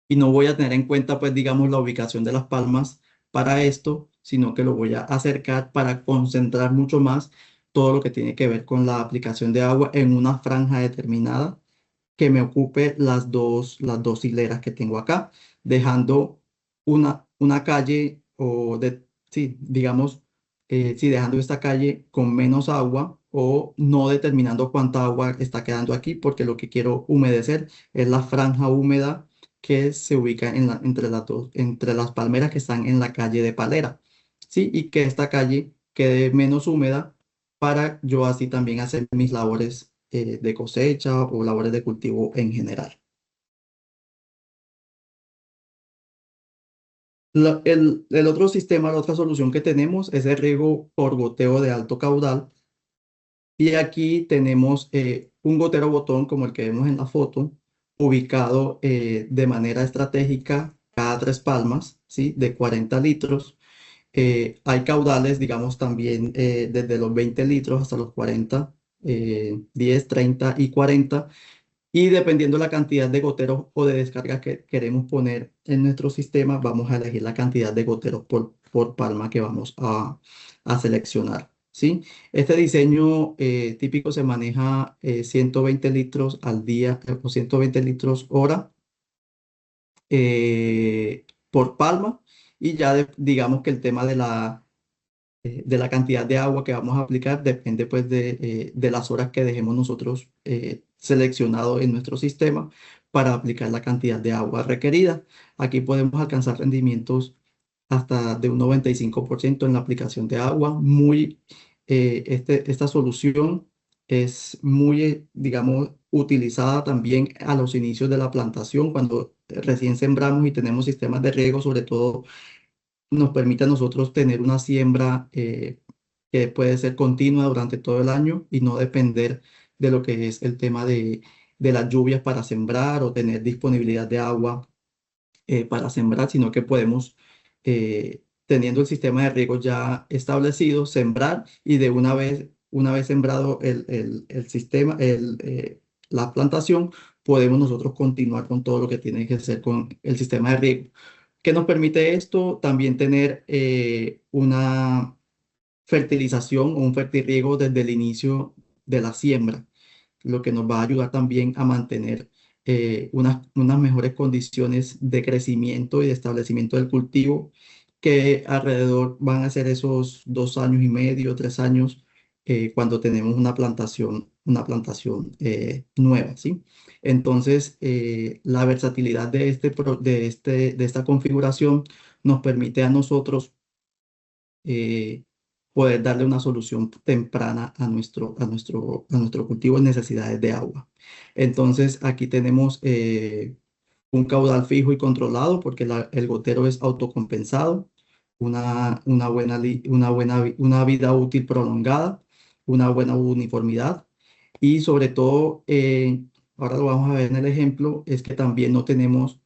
Y no voy a tener en cuenta, pues, digamos, la ubicación de las palmas para esto, sino que lo voy a acercar para concentrar mucho más todo lo que tiene que ver con la aplicación de agua en una franja determinada que me ocupe las dos hileras que tengo acá, dejando una calle sí, digamos, sí, dejando esta calle con menos agua o no determinando cuánta agua está quedando aquí, porque lo que quiero humedecer es la franja húmeda que se ubica entre las palmeras que están en la calle de Palera, ¿sí? Y que esta calle quede menos húmeda para yo así también hacer mis labores de cosecha o labores de cultivo en general. El otro sistema, la otra solución que tenemos es el riego por goteo de alto caudal. Y aquí tenemos un gotero botón como el que vemos en la foto, ubicado de manera estratégica cada 3 palmas, ¿sí? De 40 litros. Hay caudales, digamos, también desde los 20 litros hasta los 40, 10, 30 y 40. Y dependiendo la cantidad de goteros o de descarga que queremos poner en nuestro sistema, vamos a elegir la cantidad de goteros por palma que vamos a seleccionar, ¿sí? Este diseño típico se maneja 120 litros al día o 120 litros hora por palma. Y ya digamos que el tema de la cantidad de agua que vamos a aplicar depende pues de las horas que dejemos nosotros seleccionado en nuestro sistema para aplicar la cantidad de agua requerida. Aquí podemos alcanzar rendimientos hasta de un 95% en la aplicación de agua. Esta solución es muy, digamos, utilizada también a los inicios de la plantación, cuando recién sembramos y tenemos sistemas de riego, sobre todo nos permite a nosotros tener una siembra que puede ser continua durante todo el año y no depender de lo que es el tema de las lluvias para sembrar o tener disponibilidad de agua para sembrar, sino que podemos, teniendo el sistema de riego ya establecido, sembrar y de una vez sembrado el sistema, la plantación, podemos nosotros continuar con todo lo que tiene que ser con el sistema de riego. ¿Qué nos permite esto? También tener una fertilización o un fertirriego desde el inicio de la siembra, lo que nos va a ayudar también a mantener unas mejores condiciones de crecimiento y de establecimiento del cultivo, que alrededor van a ser esos 2 años y medio, 3 años, cuando tenemos una plantación nueva, ¿sí? Entonces, la versatilidad de esta configuración nos permite a nosotros eh, poder darle una solución temprana a nuestro cultivo en necesidades de agua. Entonces, aquí tenemos un caudal fijo y controlado porque el gotero es autocompensado, una vida útil prolongada, una buena uniformidad y sobre todo, ahora lo vamos a ver en el ejemplo, es que también no tenemos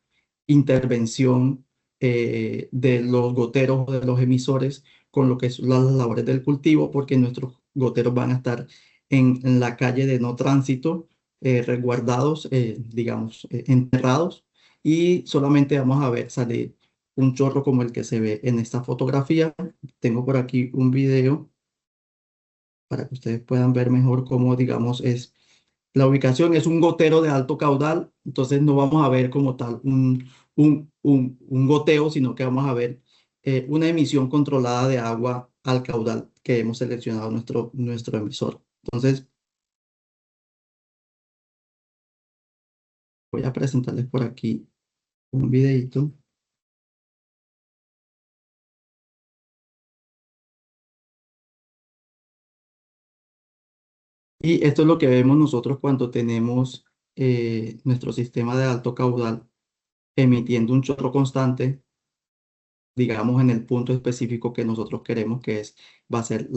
intervención de los goteros o de los emisores con lo que son las labores del cultivo, porque nuestros goteros van a estar en la calle de no tránsito, resguardados, digamos, enterrados, y solamente vamos a ver salir un chorro como el que se ve en esta fotografía. Tengo por aquí un video para que ustedes puedan ver mejor cómo, digamos, es la ubicación. Es un gotero de alto caudal, entonces no vamos a ver como tal un goteo, sino que vamos a ver una emisión controlada de agua al caudal que hemos seleccionado nuestro emisor. Entonces, voy a presentarles por aquí un videito. Y esto es lo que vemos nosotros cuando tenemos nuestro sistema de alto caudal emitiendo un chorro constante, digamos, en el punto específico que nosotros queremos, que va a ser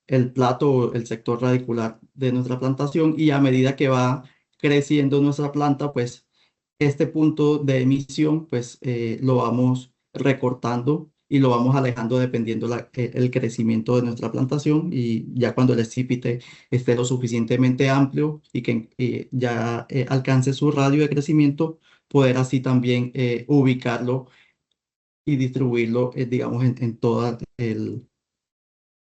el plato o el sector radicular de nuestra plantación. Y a medida que va creciendo nuestra planta, pues este punto de emisión, pues lo vamos recortando y lo vamos alejando dependiendo el crecimiento de nuestra plantación y ya cuando el estípite esté lo suficientemente amplio y que ya alcance su radio de crecimiento, poder así también ubicarlo y distribuirlo, digamos, en toda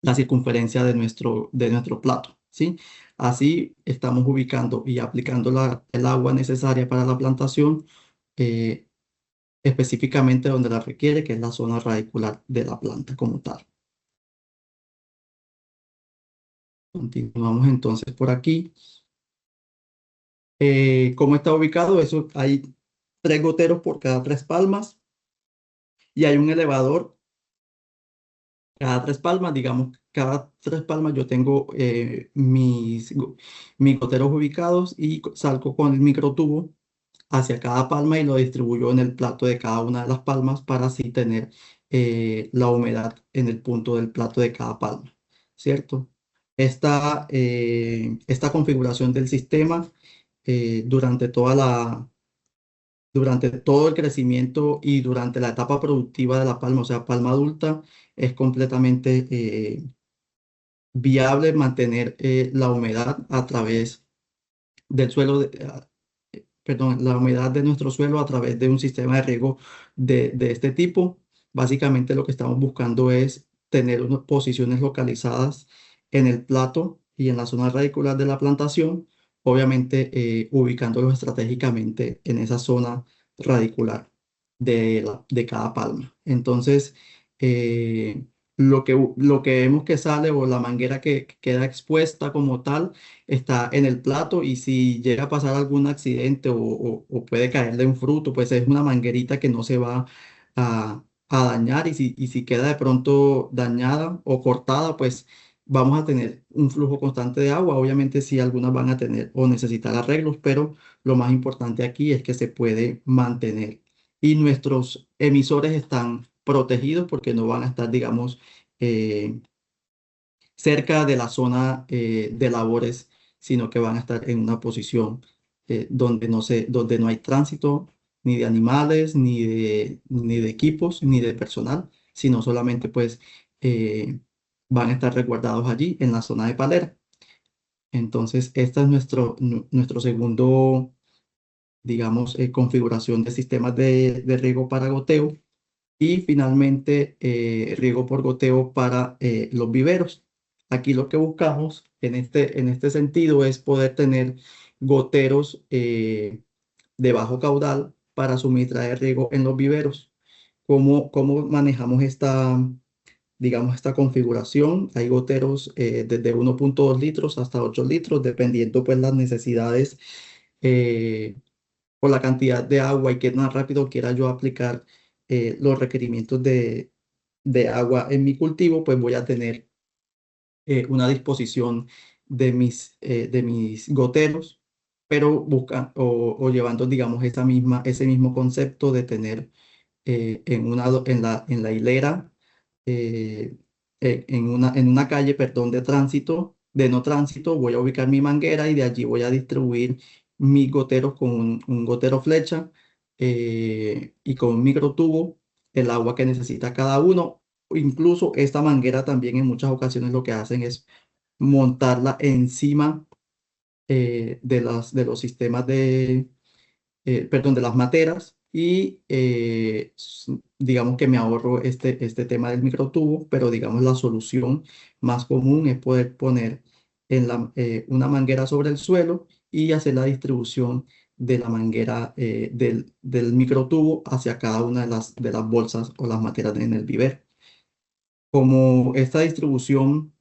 la circunferencia de nuestro plato, ¿sí? Así estamos ubicando y aplicando el agua necesaria para la plantación, eh, específicamente donde la requiere, que es la zona radicular de la planta como tal. Continuamos entonces por aquí. ¿Cómo está ubicado? Eso, hay 3 goteros por cada 3 palmas y hay un elevador cada 3 palmas, digamos, cada 3 palmas yo tengo mis goteros ubicados y salgo con el microtubo hacia cada palma y lo distribuyo en el plato de cada una de las palmas para así tener la humedad en el punto del plato de cada palma, ¿cierto? Esta configuración del sistema durante durante todo el crecimiento y durante la etapa productiva de la palma, o sea, palma adulta, es completamente viable mantener la humedad a través del suelo, perdón, la humedad de nuestro suelo a través de un sistema de riego de este tipo. Básicamente lo que estamos buscando es tener unas posiciones localizadas en el plato y en la zona radicular de la plantación, obviamente ubicándolos estratégicamente en esa zona radicular de cada palma. Entonces, eh, lo que vemos que sale o la manguera que queda expuesta como tal está en el plato y si llega a pasar algún accidente o puede caerle un fruto, pues es una manguerita que no se va a dañar y si queda de pronto dañada o cortada, pues vamos a tener un flujo constante de agua. Obviamente sí, algunas van a tener o necesitar arreglos, pero lo más importante aquí es que se puede mantener y nuestros emisores están protegidos porque no van a estar, digamos, eh, cerca de la zona de labores, sino que van a estar en una posición donde no hay tránsito ni de animales, ni de equipos, ni de personal, sino solamente pues eh, van a estar resguardados allí en la zona de palera. Entonces, esta es nuestro segundo, digamos, configuración de sistemas de riego para goteo. Y finalmente, riego por goteo para los viveros. Aquí lo que buscamos en este sentido es poder tener goteros de bajo caudal para suministrar de riego en los viveros. ¿Cómo manejamos digamos, esta configuración? Hay goteros desde 1,2 litros hasta 8 litros, dependiendo pues las necesidades eh, por la cantidad de agua y qué tan rápido quiera yo aplicar los requerimientos de agua en mi cultivo, pues voy a tener una disposición de mis goteros, pero o llevando, digamos, ese mismo concepto de tener en la hilera, eh, en una calle, perdón, de tránsito, de no tránsito, voy a ubicar mi manguera y de allí voy a distribuir mis goteros con un gotero flecha y con un microtubo, el agua que necesita cada uno. Incluso esta manguera también en muchas ocasiones lo que hacen es montarla encima de los sistemas perdón, de las materas y digamos que me ahorro este tema del microtubo, pero digamos la solución más común es poder poner una manguera sobre el suelo y hacer la distribución de la manguera del microtubo hacia cada una de las bolsas o las materas en el vivero. Como esta distribución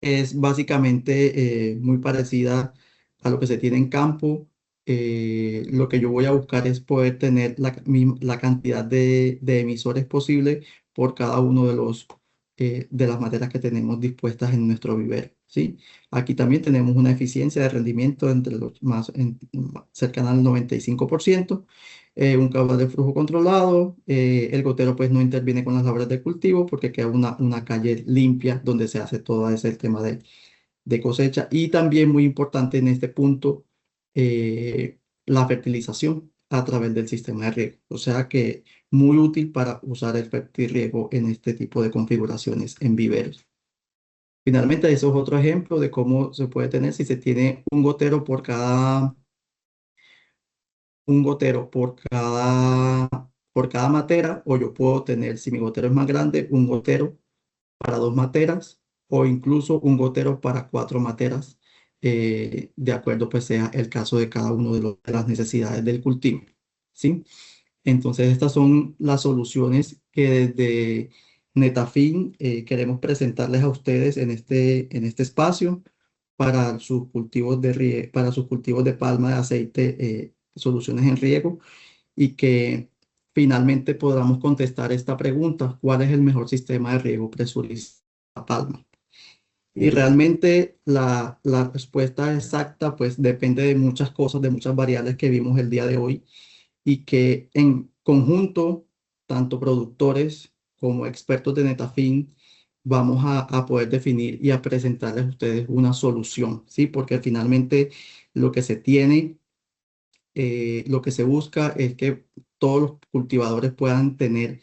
es básicamente muy parecida a lo que se tiene en campo. Lo que yo voy a buscar es poder tener la cantidad de emisores posible por cada uno de las materias que tenemos dispuestas en nuestro vivero, ¿sí? Aquí también tenemos una eficiencia de rendimiento entre cercana al 95%, un caudal de flujo controlado, el gotero pues no interviene con las labores de cultivo porque queda una calle limpia donde se hace todo ese tema de cosecha y también muy importante en este punto, la fertilización. a través del sistema de riego. O sea que muy útil para usar el fertirriego en este tipo de configuraciones en viveros. Finalmente, eso es otro ejemplo de cómo se puede tener si se tiene un gotero por cada matera, o yo puedo tener, si mi gotero es más grande, un gotero para 2 materas o incluso un gotero para 4 materas, de acuerdo pues sea el caso de cada uno de las necesidades del cultivo, ¿sí? Entonces estas son las soluciones que desde Netafim queremos presentarles a ustedes en este espacio para sus cultivos para sus cultivos de palma de aceite, soluciones en riego, y que finalmente podamos contestar esta pregunta: ¿cuál es el mejor sistema de riego presurizado para palma? Y realmente la respuesta exacta pues depende de muchas cosas, de muchas variables que vimos el día de hoy, y que en conjunto, tanto productores como expertos de Netafim, vamos a poder definir y a presentarles a ustedes una solución, ¿sí? Porque finalmente lo que se tiene, lo que se busca es que todos los cultivadores puedan tener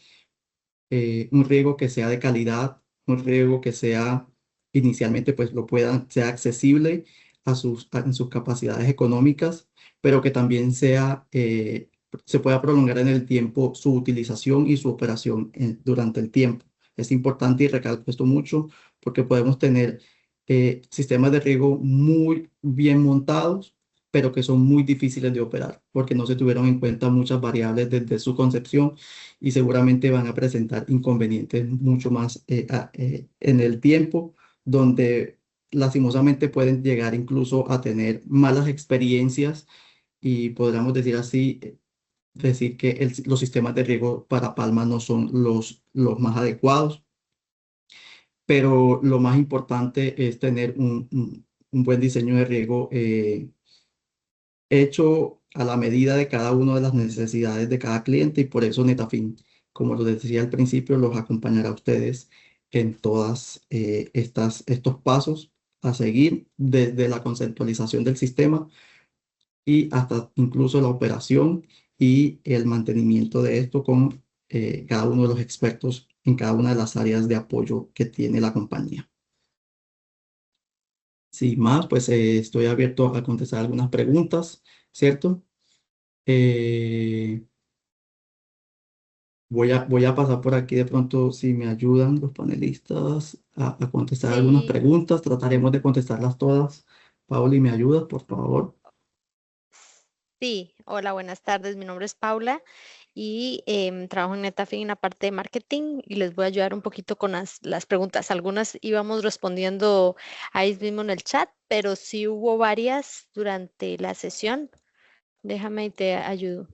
un riego que sea de calidad, un riego que sea inicialmente, pues sea accesible en sus capacidades económicas, pero que también se pueda prolongar en el tiempo su utilización y su operación durante el tiempo. Es importante, y recalco esto mucho, porque podemos tener sistemas de riego muy bien montados, pero que son muy difíciles de operar, porque no se tuvieron en cuenta muchas variables desde su concepción, y seguramente van a presentar inconvenientes mucho más en el tiempo, donde lastimosamente pueden llegar incluso a tener malas experiencias, y podríamos decir así, decir que los sistemas de riego para palma no son los más adecuados. Pero lo más importante es tener un buen diseño de riego hecho a la medida de cada una de las necesidades de cada cliente, y por eso Netafim, como lo decía al principio, los acompañará a ustedes en todas estos pasos a seguir, desde la conceptualización del sistema y hasta incluso la operación y el mantenimiento de esto con cada uno de los expertos en cada una de las áreas de apoyo que tiene la compañía. Sin más, pues estoy abierto a contestar algunas preguntas, ¿cierto? Eh, voy a pasar por aquí de pronto, si me ayudan los panelistas a contestar algunas Sí, preguntas. Trataremos de contestarlas todas. Pauli, ¿me ayudas, por favor? sí. Hola, buenas tardes. Mi nombre es Paula y trabajo en Netafim en la parte de marketing y les voy a ayudar un poquito con las preguntas. Algunas íbamos respondiendo ahí mismo en el chat, pero sí hubo varias durante la sesión. Déjame y te ayudo.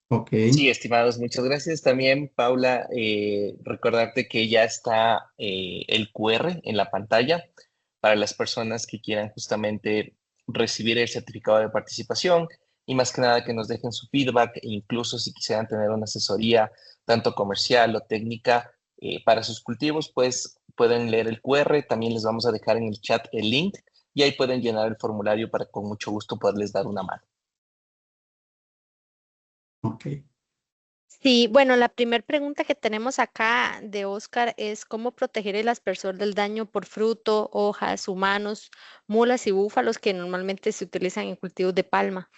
Ok. Sí, estimados, muchas gracias. También, Paula, recordarte que ya está el QR en la pantalla para las personas que quieran justamente recibir el certificado de participación, y más que nada que nos dejen su feedback, e incluso si quisieran tener una asesoría tanto comercial o técnica para sus cultivos, pues pueden leer el QR. También les vamos a dejar en el chat el link y ahí pueden llenar el formulario para con mucho gusto poderles dar una mano. Ok. Sí, bueno, la primera pregunta que tenemos acá de Oscar es cómo proteger el aspersor del daño por fruto, hojas, humanos, mulas y búfalos que normalmente se utilizan en cultivos de palma.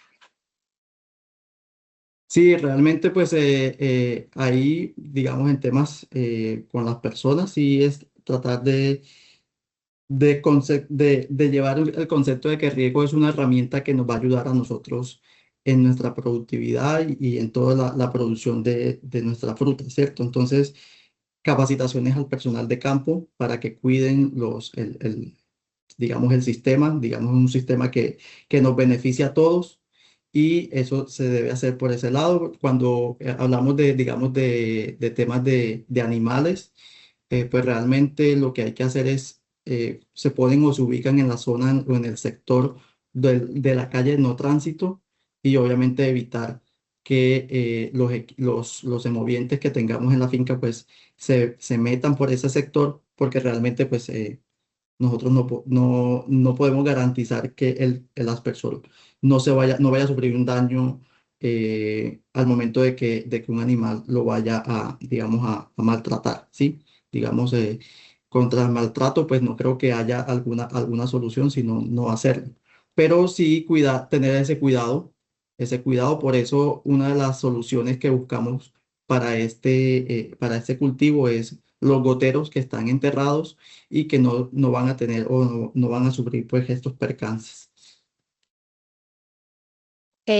Sí, realmente pues ahí, digamos, en temas con las personas, sí es tratar de llevar el concepto de que riego es una herramienta que nos va a ayudar a nosotros en nuestra productividad y en toda la producción de nuestra fruta, ¿cierto? Entonces, capacitaciones al personal de campo para que cuiden digamos, el sistema, digamos, un sistema que nos beneficia a todos. Y eso se debe hacer por ese lado. Cuando hablamos digamos, de temas de animales, pues realmente lo que hay que hacer es, se ponen o se ubican en la zona o en el sector de la calle de no tránsito, y obviamente evitar que los semovientes que tengamos en la finca pues se metan por ese sector, porque realmente pues Nosotros no podemos garantizar que el aspersor no vaya a sufrir un daño al momento de que un animal lo vaya a, digamos, a maltratar, ¿sí? Digamos, contra el maltrato, pues no creo que haya alguna solución, sino no hacerlo. Pero sí tener ese cuidado. Por eso una de las soluciones que buscamos para este cultivo es los goteros que están enterrados y que no van a tener o no van a sufrir pues estos percances. Ok,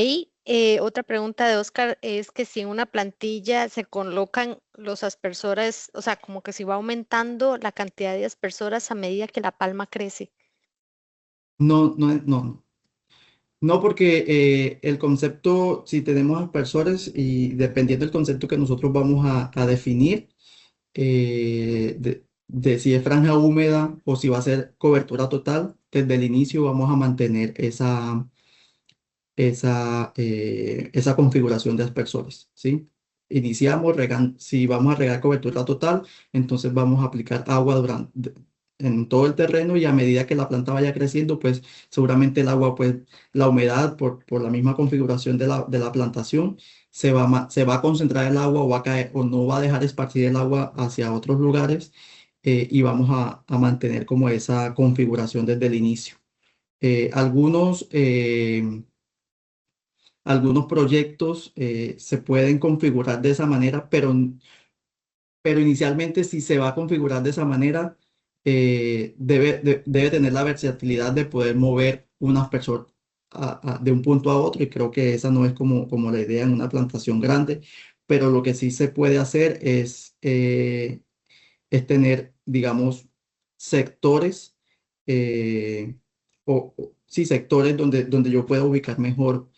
otra pregunta de Oscar es que si en una plantilla se colocan los aspersores, o sea, como que si va aumentando la cantidad de aspersores a medida que la palma crece. No, no, no, no, porque el concepto, si tenemos aspersores y dependiendo del concepto que nosotros vamos a definir, de si es franja húmeda o si va a ser cobertura total, desde el inicio vamos a mantener esa configuración de aspersores, ¿sí? Iniciamos regando, si vamos a regar cobertura total, entonces vamos a aplicar agua en todo el terreno y a medida que la planta vaya creciendo, pues seguramente el agua, pues la humedad por la misma configuración de la plantación, se va a concentrar el agua o va a caer o no va a dejar esparcir el agua hacia otros lugares y vamos a mantener como esa configuración desde el inicio. Algunos proyectos se pueden configurar de esa manera, pero inicialmente si se va a configurar de esa manera, debe tener la versatilidad de poder mover un aspersor de un punto a otro y creo que esa no es como la idea en una plantación grande, pero lo que sí se puede hacer es tener, digamos, sectores, sí, sectores donde yo pueda ubicar mejor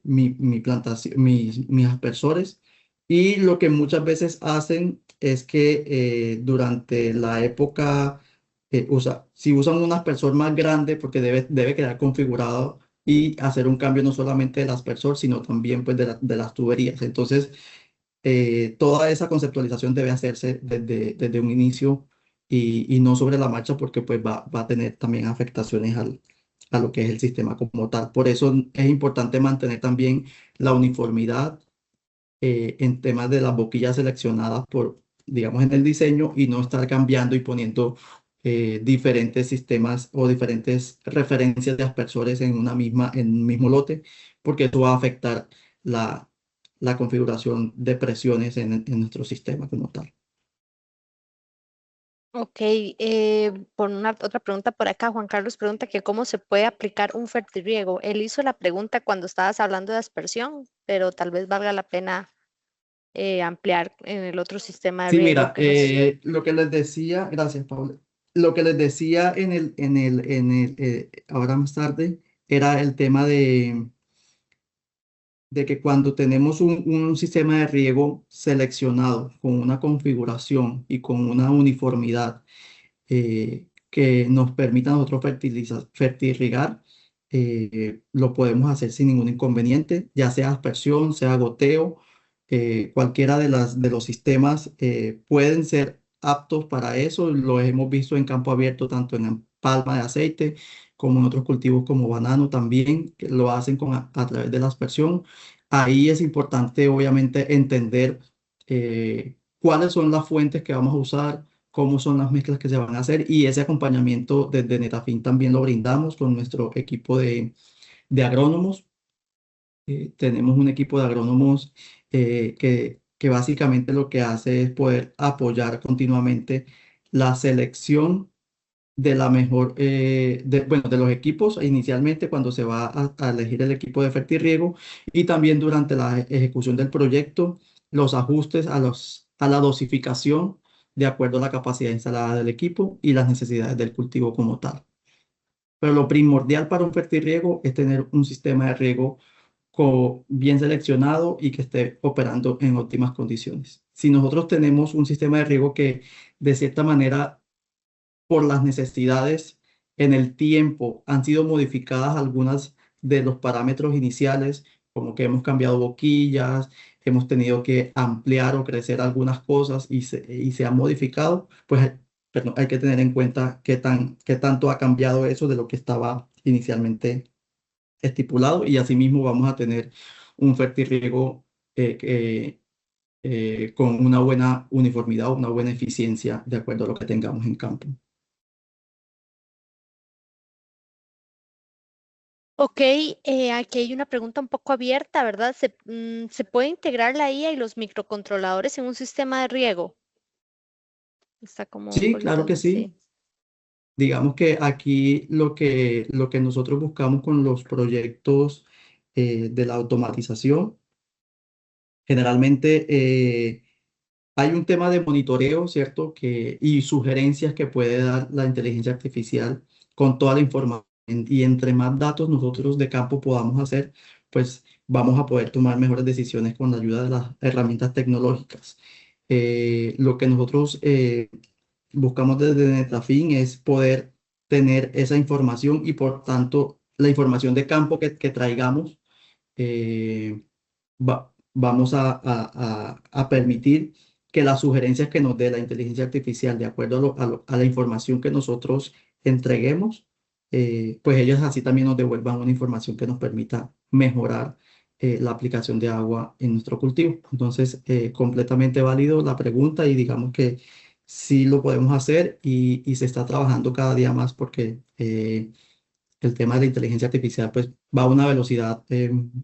mi plantación, mis aspersores. Y lo que muchas veces hacen es que durante la época, si usan un aspersor más grande, porque debe quedar configurado y hacer un cambio no solamente del aspersor, sino también pues, de las tuberías. Entonces, toda esa conceptualización debe hacerse desde un inicio y no sobre la marcha porque pues va a tener también afectaciones a lo que es el sistema como tal. Por eso es importante mantener también la uniformidad en temas de las boquillas seleccionadas digamos, en el diseño y no estar cambiando y poniendo diferentes sistemas o diferentes referencias de aspersores en un mismo lote, porque eso va a afectar la configuración de presiones en nuestro sistema como tal. Ok, por una otra pregunta por acá, Juan Carlos pregunta que cómo se puede aplicar un fertirriego. Él hizo la pregunta cuando estabas hablando de aspersión, pero tal vez valga la pena ampliar en el otro sistema de Sí, riego mira, que nos... lo que les decía, gracias, Paula. Lo que les decía ahora más tarde era el tema de que cuando tenemos un sistema de riego seleccionado con una configuración y con una uniformidad que nos permita a nosotros fertirrigar, lo podemos hacer sin ningún inconveniente, ya sea aspersión, sea goteo, cualquiera de los sistemas pueden ser aptos para eso. Lo hemos visto en campo abierto, tanto en palma de aceite como en otros cultivos como banano también, que lo hacen a través de la aspersión. Ahí es importante, obviamente, entender cuáles son las fuentes que vamos a usar, cómo son las mezclas que se van a hacer y ese acompañamiento desde Netafim también lo brindamos con nuestro equipo de agrónomos. Tenemos un equipo de agrónomos que básicamente lo que hace es poder apoyar continuamente la selección de la mejor, bueno, de los equipos inicialmente cuando se va a elegir el equipo de fertirriego y también durante la ejecución del proyecto, los ajustes a la dosificación de acuerdo a la capacidad instalada del equipo y las necesidades del cultivo como tal. Pero lo primordial para un fertirriego es tener un sistema de riego bien seleccionado y que esté operando en óptimas condiciones. Si nosotros tenemos un sistema de riego que de cierta manera por las necesidades en el tiempo han sido modificadas algunas de los parámetros iniciales, como que hemos cambiado boquillas, hemos tenido que ampliar o crecer algunas cosas y se han modificado, pues pero hay que tener en cuenta qué tanto ha cambiado eso de lo que estaba inicialmente estipulado, y asimismo vamos a tener un fertirriego con una buena uniformidad o una buena eficiencia de acuerdo a lo que tengamos en campo. Ok, aquí hay una pregunta un poco abierta, ¿verdad? ¿Se puede integrar la IA y los microcontroladores en un sistema de riego? Está como un Sí, claro poquito, que sí. sí. Digamos que aquí lo que nosotros buscamos con los proyectos de la automatización, generalmente hay un tema de monitoreo, ¿cierto? Y sugerencias que puede dar la inteligencia artificial con toda la información. Y entre más datos nosotros de campo podamos hacer, pues vamos a poder tomar mejores decisiones con la ayuda de las herramientas tecnológicas. Lo que nosotros buscamos desde Netafin es poder tener esa información, y por tanto la información de campo que traigamos, eh, vamos a permitir que las sugerencias que nos dé la inteligencia artificial de acuerdo a la información que nosotros entreguemos, pues ellos así también nos devuelvan una información que nos permita mejorar la aplicación de agua en nuestro cultivo. Entonces, completamente válido la pregunta, y digamos que sí lo podemos hacer, y se está trabajando cada día más porque el tema de la inteligencia artificial pues va a una velocidad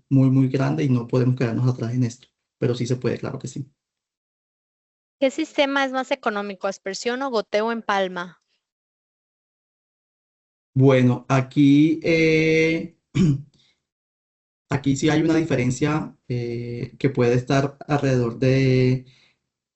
muy, muy grande, y no podemos quedarnos atrás en esto, pero sí se puede, claro que sí. ¿Qué sistema es más económico, aspersión o goteo en palma? Bueno, aquí, aquí sí hay una diferencia que puede estar alrededor de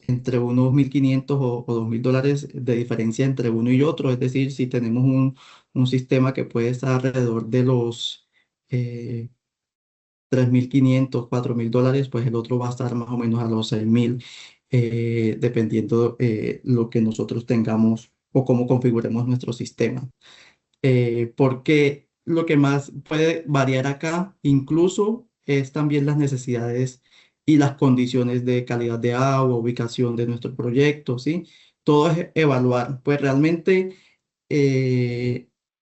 entre unos 1.500 o $2.000 de diferencia entre uno y otro. Es decir, si tenemos un sistema que puede estar alrededor de los 3.500, $4.000, pues el otro va a estar más o menos a los 6.000, dependiendo lo que nosotros tengamos o cómo configuremos nuestro sistema. Porque lo que más puede variar acá incluso es también las necesidades y las condiciones de calidad de agua, ubicación de nuestro proyecto, ¿sí? Todo es evaluar. Pues realmente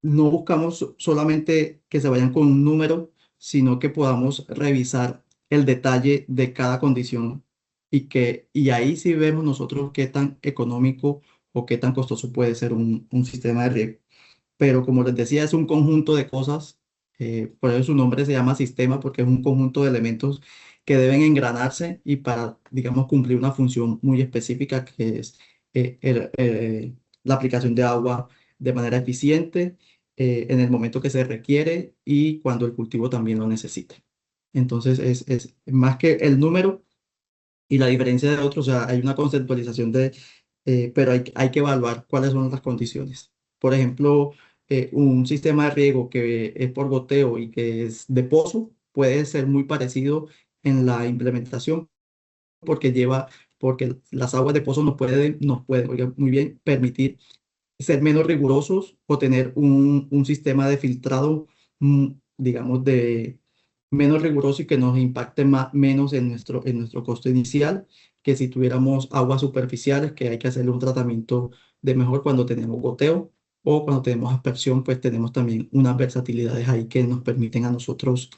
no buscamos solamente que se vayan con un número, sino que podamos revisar el detalle de cada condición, y ahí sí vemos nosotros qué tan económico o qué tan costoso puede ser un sistema de riego. Pero como les decía, es un conjunto de cosas, por eso su nombre se llama sistema, porque es un conjunto de elementos que deben engranarse y para, digamos, cumplir una función muy específica, que es la aplicación de agua de manera eficiente, en el momento que se requiere y cuando el cultivo también lo necesite. Entonces, es más que el número y la diferencia de otros, o sea, hay una conceptualización pero hay que evaluar cuáles son las condiciones. Por ejemplo, un sistema de riego que es por goteo y que es de pozo puede ser muy parecido en la implementación, porque porque las aguas de pozo nos pueden, oiga, muy bien, permitir ser menos rigurosos o tener un sistema de filtrado, digamos, de menos riguroso, y que nos impacte menos en nuestro costo inicial, que si tuviéramos aguas superficiales, que hay que hacerle un tratamiento de mejor cuando tenemos goteo, o cuando tenemos aspersión, pues tenemos también unas versatilidades ahí que nos permiten a nosotros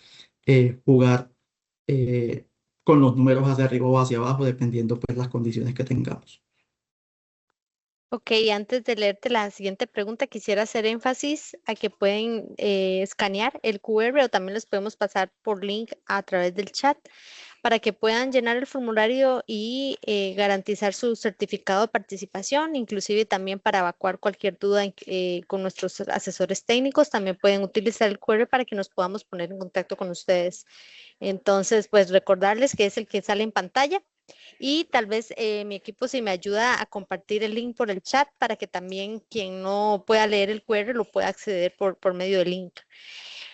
jugar eh, con los números hacia arriba o hacia abajo, dependiendo pues las condiciones que tengamos. Ok, antes de leerte la siguiente pregunta, quisiera hacer énfasis a que pueden escanear el QR, o también les podemos pasar por link a través del chat para que puedan llenar el formulario y garantizar su certificado de participación, inclusive también para evacuar cualquier duda con nuestros asesores técnicos. También pueden utilizar el QR para que nos podamos poner en contacto con ustedes. Entonces, pues recordarles que es el que sale en pantalla, y tal vez mi equipo si me ayuda a compartir el link por el chat para que también quien no pueda leer el QR lo pueda acceder por medio del link.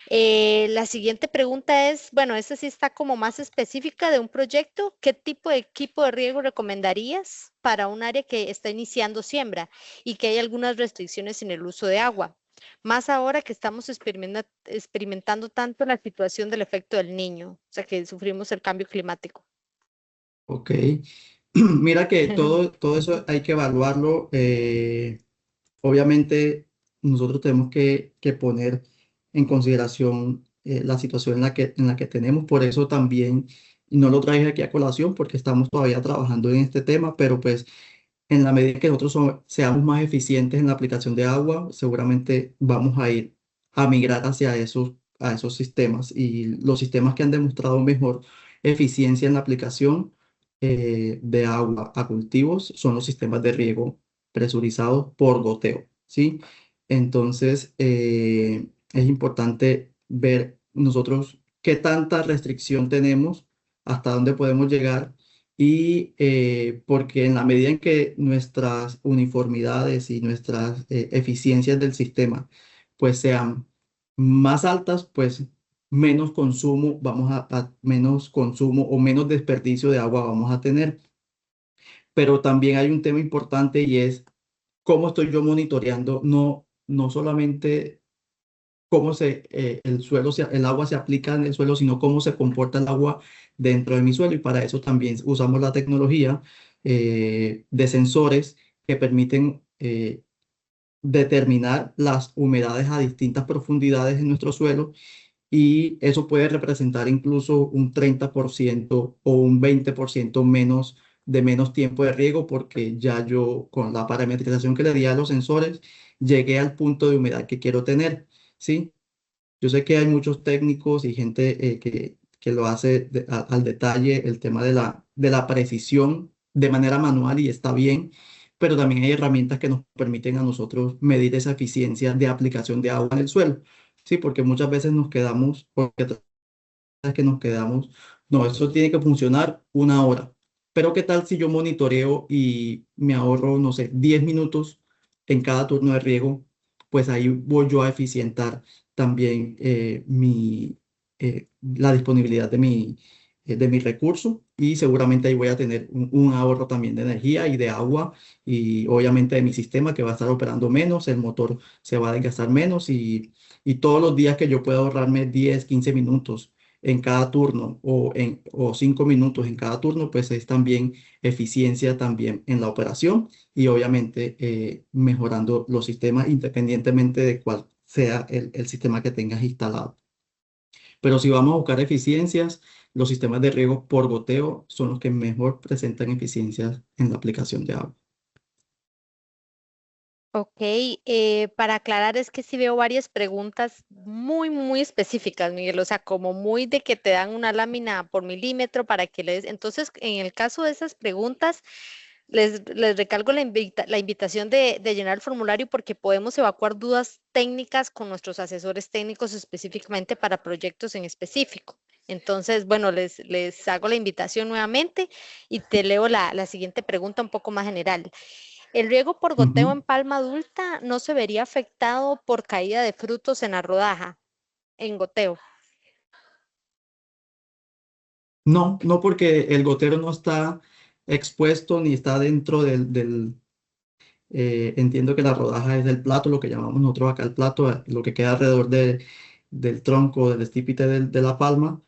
La siguiente pregunta es, bueno, esta sí está como más específica de un proyecto. ¿Qué tipo de equipo de riego recomendarías para un área que está iniciando siembra y que hay algunas restricciones en el uso de agua? Más ahora que estamos experimentando tanto la situación del efecto del niño, o sea que sufrimos el cambio climático. Ok. Mira que todo eso hay que evaluarlo. obviamente nosotros tenemos que poner en consideración la situación en la que tenemos. Por eso también, y no lo traje aquí a colación porque estamos todavía trabajando en este tema, pero pues en la medida que nosotros seamos más eficientes en la aplicación de agua, seguramente vamos a ir a migrar hacia a esos sistemas. Y los sistemas que han demostrado mejor eficiencia en la aplicación de agua a cultivos son los sistemas de riego presurizados por goteo, ¿sí? Entonces, es importante ver nosotros qué tanta restricción tenemos, hasta dónde podemos llegar y porque en la medida en que nuestras uniformidades y nuestras eficiencias del sistema pues sean más altas, pues menos consumo menos consumo o menos desperdicio de agua vamos a tener. Pero también hay un tema importante y es cómo estoy yo monitoreando, no solamente cómo el agua se aplica en el suelo, sino cómo se comporta el agua dentro de mi suelo. Y para eso también usamos la tecnología de sensores que permiten determinar las humedades a distintas profundidades en nuestro suelo. Y eso puede representar incluso un 30% o un 20% menos tiempo de riego, porque ya yo con la parametrización que le di a los sensores llegué al punto de humedad que quiero tener, ¿sí? Yo sé que hay muchos técnicos y gente que lo hace al detalle, el tema de la precisión de manera manual y está bien, pero también hay herramientas que nos permiten a nosotros medir esa eficiencia de aplicación de agua en el suelo. Sí, porque muchas veces nos quedamos, porque es que nos quedamos, no, eso tiene que funcionar una hora. Pero ¿qué tal si yo monitoreo y me ahorro, no sé, 10 minutos en cada turno de riego? Pues ahí voy yo a eficientar también la disponibilidad de mi recurso y seguramente ahí voy a tener un ahorro también de energía y de agua y obviamente de mi sistema que va a estar operando menos, el motor se va a desgastar menos y todos los días que yo pueda ahorrarme 10 15 minutos en cada turno o 5 minutos en cada turno, pues es también eficiencia también en la operación y obviamente mejorando los sistemas independientemente de cuál sea el sistema que tengas instalado. Pero si vamos a buscar eficiencias, los sistemas de riego por goteo son los que mejor presentan eficiencias en la aplicación de agua. Ok, para aclarar es que sí veo varias preguntas muy específicas, Miguel, o sea, como muy de que te dan una lámina por milímetro para que les... Entonces, en el caso de esas preguntas, les recalco la invitación de llenar el formulario porque podemos evacuar dudas técnicas con nuestros asesores técnicos específicamente para proyectos en específico. Entonces, bueno, les hago la invitación nuevamente y te leo la siguiente pregunta un poco más general. ¿El riego por goteo Ujú. en palma adulta no se vería afectado por caída de frutos en la rodaja, en goteo? No, no porque el gotero no está expuesto ni está dentro entiendo que la rodaja es del plato, lo que llamamos nosotros acá el plato, lo que queda alrededor del tronco, del estípite de la palma.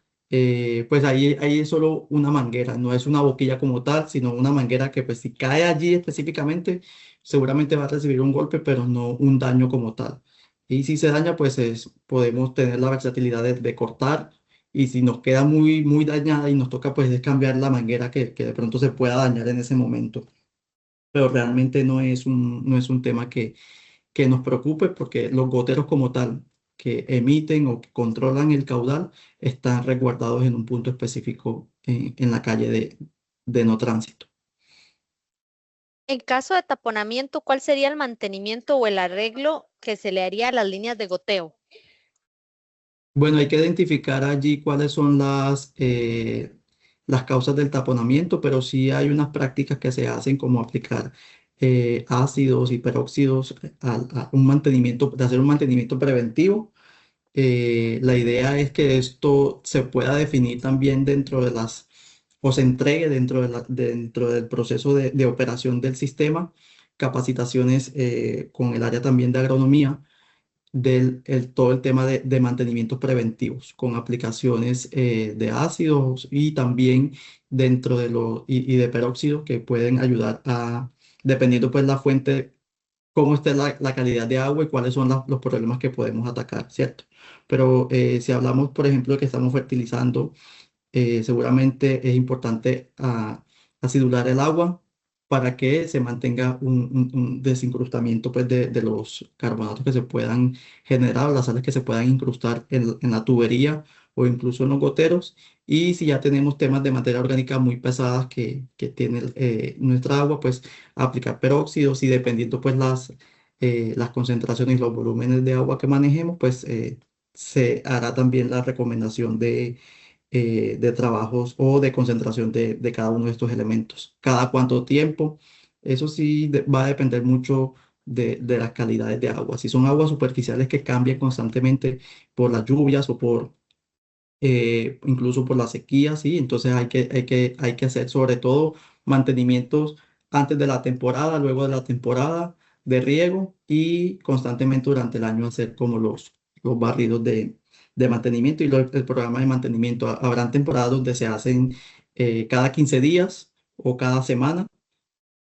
Pues ahí es solo una manguera, no es una boquilla como tal, sino una manguera que pues si cae allí específicamente, seguramente va a recibir un golpe, pero no un daño como tal. Y si se daña, pues podemos tener la versatilidad de cortar. Y si nos queda muy dañada y nos toca pues es cambiar la manguera que de pronto se pueda dañar en ese momento, pero realmente no es un tema que nos preocupe porque los goteros como tal que emiten o que controlan el caudal están resguardados en un punto específico en la calle de no tránsito. En caso de taponamiento, ¿cuál sería el mantenimiento o el arreglo que se le haría a las líneas de goteo? Bueno, hay que identificar allí cuáles son las causas del taponamiento, pero sí hay unas prácticas que se hacen como aplicar ácidos y peróxidos a un mantenimiento, de hacer un mantenimiento preventivo. La idea es que esto se pueda definir también o se entregue dentro del proceso de operación del sistema, capacitaciones con el área también de agronomía, todo el tema de mantenimientos preventivos, con aplicaciones de ácidos y también y de peróxidos que pueden ayudar dependiendo pues la fuente cómo está la calidad de agua y cuáles son los problemas que podemos atacar, ¿cierto? Pero si hablamos, por ejemplo, de que estamos fertilizando, seguramente es importante acidular el agua para que se mantenga un desincrustamiento pues, de los carbonatos que se puedan generar, o las sales que se puedan incrustar en la tubería o incluso en los goteros. Y si ya tenemos temas de materia orgánica muy pesadas que tiene nuestra agua, pues aplicar peróxidos y dependiendo pues las concentraciones y los volúmenes de agua que manejemos, pues se hará también la recomendación de trabajos o de concentración de cada uno de estos elementos. Cada cuánto tiempo, eso sí va a depender mucho de las calidades de agua. Si son aguas superficiales que cambian constantemente por las lluvias o por incluso por la sequía, ¿sí? Entonces hay que hacer sobre todo mantenimientos antes de la temporada, luego de la temporada de riego y constantemente durante el año hacer como los barridos de mantenimiento y el programa de mantenimiento. Habrán temporadas donde se hacen cada 15 días o cada semana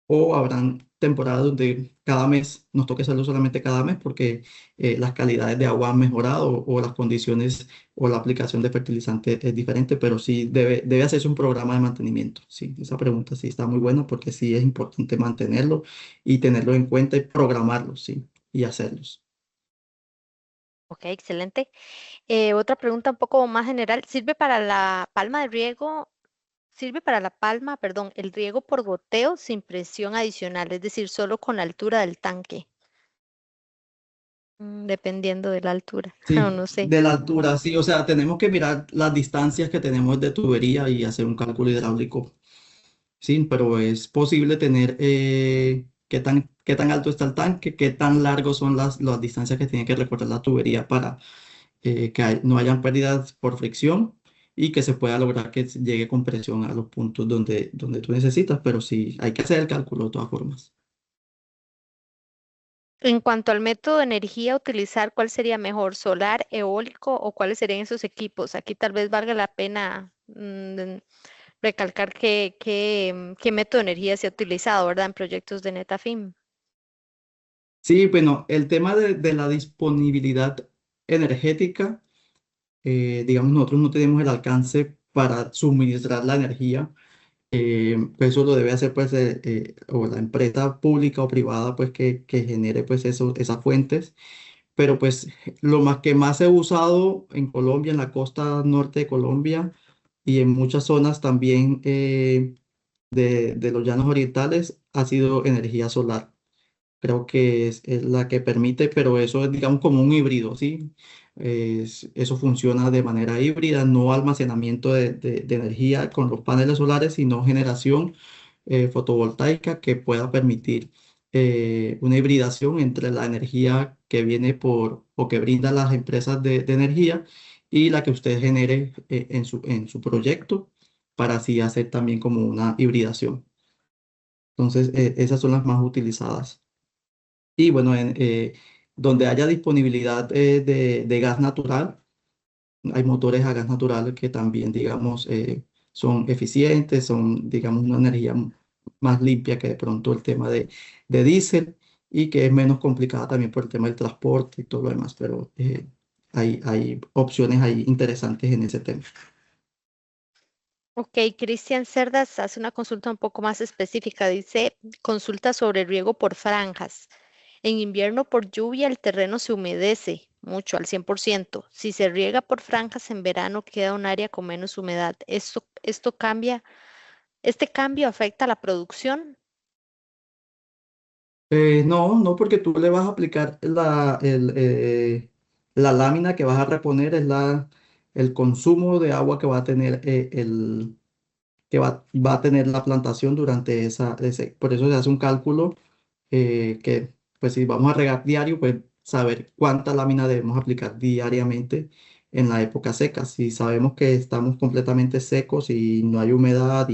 o habrán temporadas donde cada mes nos toque hacerlo solamente cada mes porque las calidades de agua han mejorado o las condiciones o la aplicación de fertilizante es diferente, pero sí debe hacerse un programa de mantenimiento. Sí, esa pregunta sí está muy buena porque sí es importante mantenerlo y tenerlo en cuenta y programarlo, sí, y hacerlos. Ok, excelente. Otra pregunta un poco más general. ¿Sirve para la palma de riego? ¿Sirve para la palma, perdón, el riego por goteo sin presión adicional, es decir, solo con la altura del tanque? Dependiendo de la altura, o Sí, no sé. de la altura, sí, o sea, tenemos que mirar las distancias que tenemos de tubería y hacer un cálculo hidráulico. Sí, pero es posible tener qué tan alto está el tanque, qué tan largos son las distancias que tiene que recorrer la tubería para que no hayan pérdidas por fricción y que se pueda lograr que llegue con presión a los puntos donde tú necesitas, pero sí, hay que hacer el cálculo de todas formas. En cuanto al método de energía a utilizar, ¿cuál sería mejor, solar, eólico o cuáles serían esos equipos? Aquí tal vez valga la pena recalcar qué método de energía se ha utilizado, ¿verdad? En proyectos de Netafim. Sí, bueno, el tema de la disponibilidad energética, digamos, nosotros no tenemos el alcance para suministrar la energía. Pues eso lo debe hacer pues o la empresa pública o privada pues que genere pues esas fuentes, pero pues lo más que más se ha usado en Colombia, en la costa norte de Colombia y en muchas zonas también de los llanos orientales ha sido energía solar. Creo que es la que permite, pero eso es, digamos, como un híbrido, ¿sí? Eso funciona de manera híbrida, no almacenamiento de energía con los paneles solares, sino generación fotovoltaica que pueda permitir una hibridación entre la energía que viene o que brindan las empresas de energía y la que usted genere en su proyecto para así hacer también como una hibridación. Entonces, esas son las más utilizadas. Y bueno, donde haya disponibilidad de gas natural, hay motores a gas natural que también, digamos, son eficientes, son, digamos, una energía más limpia que de pronto el tema de diésel y que es menos complicada también por el tema del transporte y todo lo demás, pero hay opciones ahí interesantes en ese tema. Ok, Cristian Cerdas hace una consulta un poco más específica. Dice, consulta sobre riego por franjas. En invierno por lluvia el terreno se humedece mucho, al 100%. Si se riega por franjas en verano queda un área con menos humedad. ¿Esto cambia? ¿Este cambio afecta la producción? No, no, porque tú le vas a aplicar la lámina que vas a reponer, es el consumo de agua que va a tener va a tener la plantación durante por eso se hace un cálculo que, pues si vamos a regar diario, pues saber cuánta lámina debemos aplicar diariamente en la época seca. Si sabemos que estamos completamente secos y no hay humedad,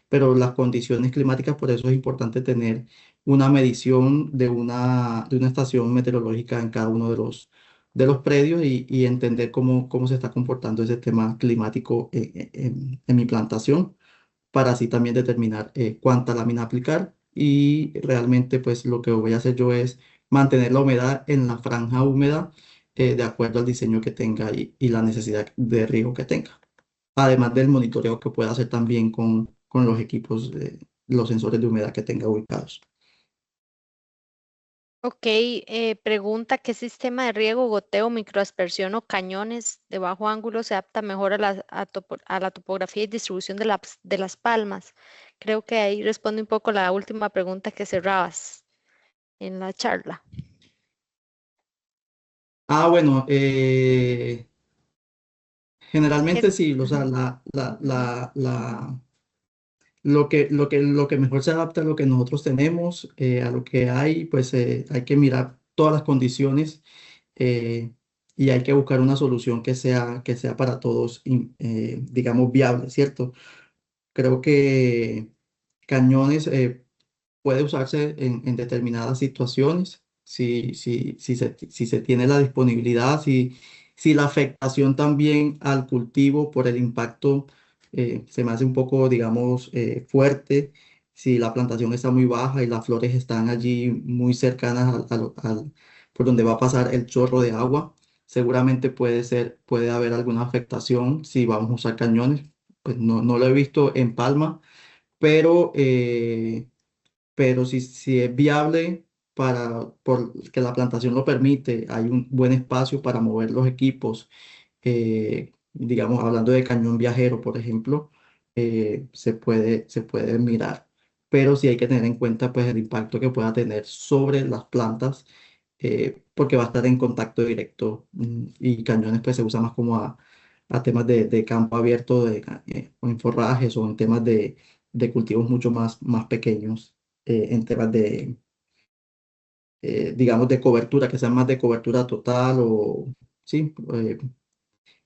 pero las condiciones climáticas, por eso es importante tener una medición de una estación meteorológica en cada uno de los predios y entender cómo se está comportando ese tema climático en mi plantación para así también determinar cuánta lámina aplicar y realmente pues lo que voy a hacer yo es mantener la humedad en la franja húmeda de acuerdo al diseño que tenga y la necesidad de riego que tenga. Además del monitoreo que pueda hacer también con los equipos, los sensores de humedad que tenga ubicados. Ok, pregunta, ¿qué sistema de riego, goteo, microaspersión o cañones de bajo ángulo se adapta mejor a la topografía y distribución de las palmas? Creo que ahí responde un poco la última pregunta que cerrabas en la charla. Bueno, ¿Qué? generalmente sí, o sea, lo que mejor se adapta a lo que nosotros tenemos, a lo que hay, pues hay que mirar todas las condiciones eh, y hay que buscar una solución que sea para todos, digamos, viable, ¿cierto? Creo que cañones puede usarse en determinadas situaciones, si se tiene la disponibilidad, si la afectación también al cultivo por el impacto se me hace un poco, digamos, fuerte, si la plantación está muy baja y las flores están allí muy cercanas por donde va a pasar el chorro de agua, seguramente puede haber alguna afectación si vamos a usar cañones. Pues no lo he visto en Palma, pero pero si es viable porque la plantación lo permite, hay un buen espacio para mover los equipos, digamos, hablando de cañón viajero, por ejemplo, se puede mirar, pero sí hay que tener en cuenta pues el impacto que pueda tener sobre las plantas, porque va a estar en contacto directo, y cañones pues se usa más como a temas de campo abierto, o en forrajes o en temas de cultivos mucho más pequeños, en temas digamos, de cobertura, que sean más de cobertura total o, sí,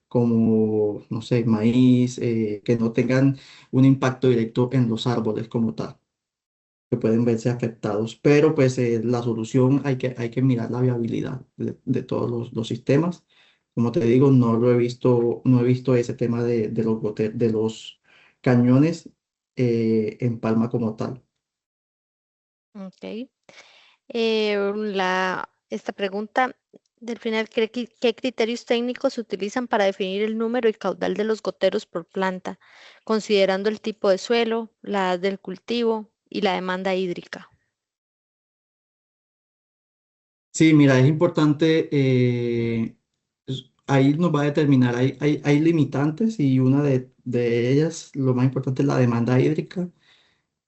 como, no sé, maíz, que no tengan un impacto directo en los árboles como tal, que pueden verse afectados. Pero pues la solución hay que mirar la viabilidad de todos los sistemas. Como te digo, no he visto ese tema de los cañones en Palma como tal. Ok. Esta pregunta del final, ¿qué criterios técnicos se utilizan para definir el número y caudal de los goteros por planta, considerando el tipo de suelo, la edad del cultivo y la demanda hídrica? Sí, mira, es importante, ahí nos va a determinar, hay limitantes y una de ellas, lo más importante es la demanda hídrica.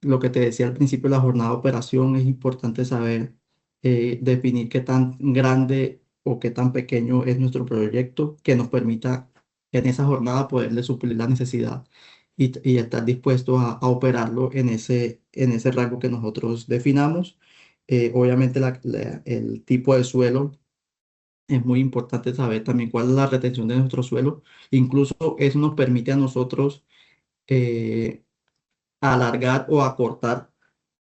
Lo que te decía al principio, la jornada de operación, es importante saber definir qué tan grande o qué tan pequeño es nuestro proyecto que nos permita en esa jornada poderle suplir la necesidad y estar dispuestos a operarlo en ese rango que nosotros definamos. Obviamente el tipo de suelo es muy importante saber también cuál es la retención de nuestro suelo. Incluso eso nos permite a nosotros eh, alargar o acortar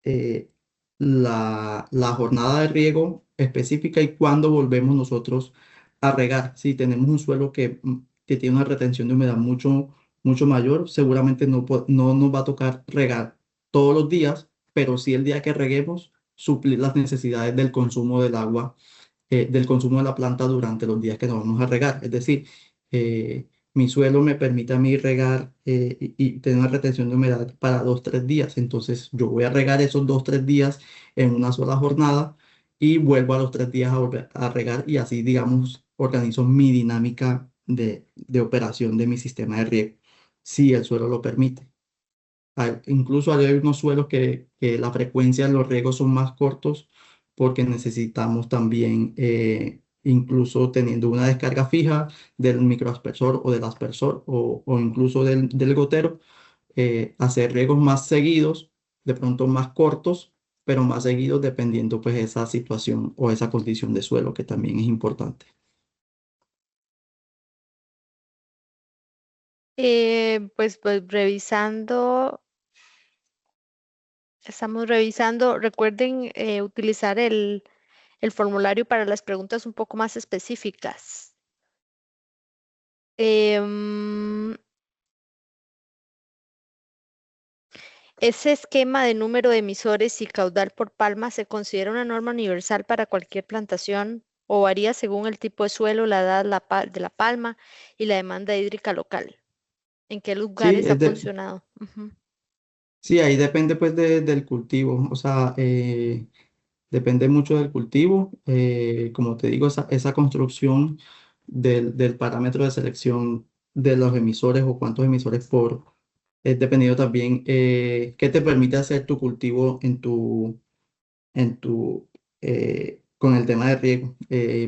eh, la jornada de riego específica y cuándo volvemos nosotros a regar. Si tenemos un suelo que tiene una retención de humedad mucho mayor, seguramente no nos va a tocar regar todos los días, pero sí el día que reguemos, suplir las necesidades del consumo del agua, del consumo de la planta durante los días que nos vamos a regar. Es decir, mi suelo me permite a mí regar y tener una retención de humedad para 2, 3 días. Entonces yo voy a regar esos 2, 3 días en una sola jornada y vuelvo a los 3 días a volver a regar y así, digamos, organizo mi dinámica de operación de mi sistema de riego, si el suelo lo permite. Incluso hay unos suelos que la frecuencia de los riegos son más cortos porque necesitamos también, incluso teniendo una descarga fija del microaspersor o del aspersor o incluso del gotero, hacer riegos más seguidos, de pronto más cortos, pero más seguidos dependiendo pues esa situación o esa condición de suelo que también es importante. Pues revisando, estamos revisando, recuerden utilizar el formulario para las preguntas un poco más específicas. Em, ¿Ese esquema de número de emisores y caudal por palma se considera una norma universal para cualquier plantación o varía según el tipo de suelo, la edad de la palma y la demanda hídrica local? ¿En qué Sí, lugares ha funcionado? Ujú. sí, ahí depende pues del cultivo, o sea, depende mucho del cultivo. Como te digo, esa construcción del parámetro de selección de los emisores o cuántos emisores por, es dependiendo también qué te permite hacer tu cultivo con el tema de riego.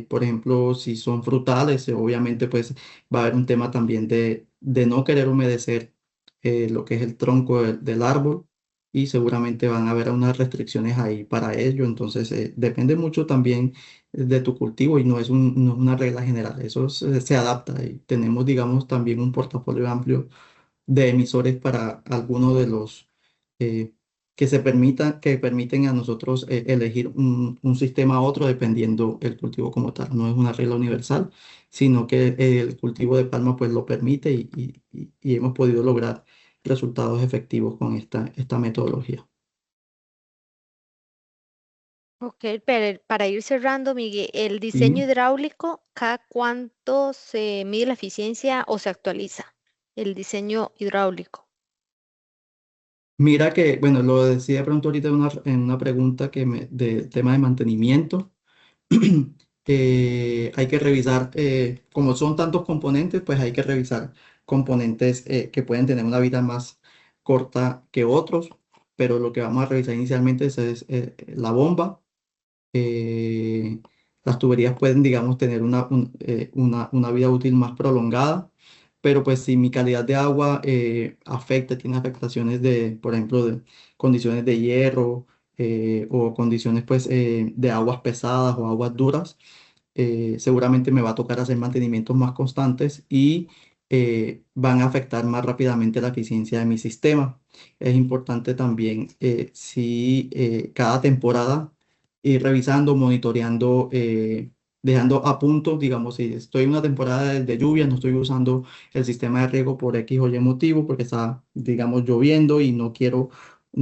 Por ejemplo, si son frutales, obviamente pues va a haber un tema también de no querer humedecer lo que es el tronco del árbol y seguramente van a haber unas restricciones ahí para ello. Entonces, depende mucho también de tu cultivo y no es una regla general. Eso se adapta y tenemos, digamos, también un portafolio amplio de emisores para algunos de los eh, que permiten a nosotros elegir un sistema u otro dependiendo el cultivo como tal. No es una regla universal, sino que el cultivo de palma pues lo permite y hemos podido lograr resultados efectivos con esta metodología. Ok, pero para ir cerrando, Miguel, el diseño Sí. hidráulico, ¿cada cuánto se mide la eficiencia o se actualiza? El diseño hidráulico. Mira que, bueno, lo decía de pronto ahorita en una pregunta del tema de mantenimiento. Hay que revisar, como son tantos componentes, pues hay que revisar componentes que pueden tener una vida más corta que otros, pero lo que vamos a revisar inicialmente es la bomba. eh, las tuberías pueden, digamos, tener una vida útil más prolongada, pero pues si mi calidad de agua tiene afectaciones por ejemplo, de condiciones de hierro o condiciones pues de aguas pesadas o aguas duras, seguramente me va a tocar hacer mantenimientos más constantes y van a afectar más rápidamente la eficiencia de mi sistema. Es importante también si cada temporada ir revisando, monitoreando, dejando a punto, digamos, si estoy en una temporada de lluvia, no estoy usando el sistema de riego por X o Y motivo, porque está, digamos, lloviendo y no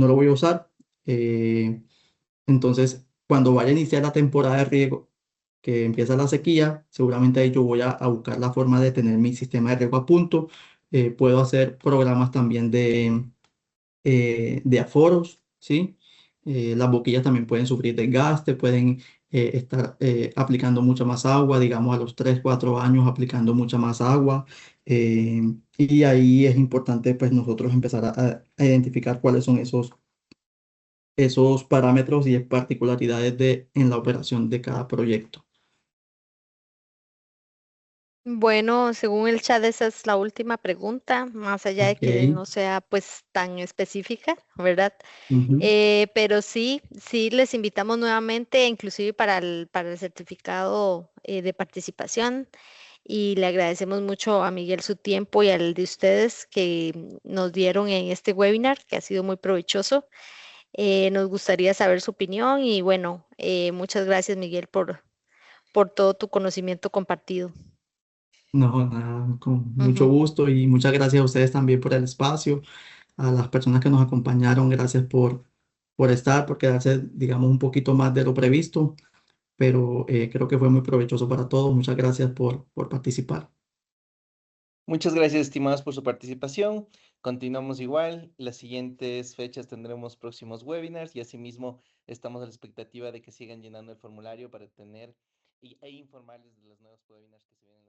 lo voy a usar. eh, entonces, cuando vaya a iniciar la temporada de riego, que empieza la sequía, seguramente ahí yo voy a buscar la forma de tener mi sistema de riego a punto. Puedo hacer programas también de aforos, ¿sí? Las boquillas también pueden sufrir desgaste, pueden estar aplicando mucha más agua, digamos a los 3 4 años aplicando mucha más agua. eh, y ahí es importante pues nosotros empezar a identificar cuáles son esos parámetros y particularidades en la operación de cada proyecto. Bueno, según el chat, esa es la última pregunta, más allá de Ok. que no sea pues tan específica, ¿verdad? Ujú. Pero sí, sí les invitamos nuevamente, inclusive para el certificado de participación. Y le agradecemos mucho a Miguel su tiempo y al de ustedes que nos dieron en este webinar, que ha sido muy provechoso. Nos gustaría saber su opinión y bueno, muchas gracias Miguel por todo tu conocimiento compartido. No, nada, con mucho Ujú. gusto y muchas gracias a ustedes también por el espacio, a las personas que nos acompañaron, gracias por estar, por quedarse, digamos, un poquito más de lo previsto, pero creo que fue muy provechoso para todos. Muchas gracias por participar. Muchas gracias, estimados, por su participación. Continuamos igual. Las siguientes fechas tendremos próximos webinars y asimismo estamos a la expectativa de que sigan llenando el formulario para tener e informarles de los nuevos webinars que se vienen.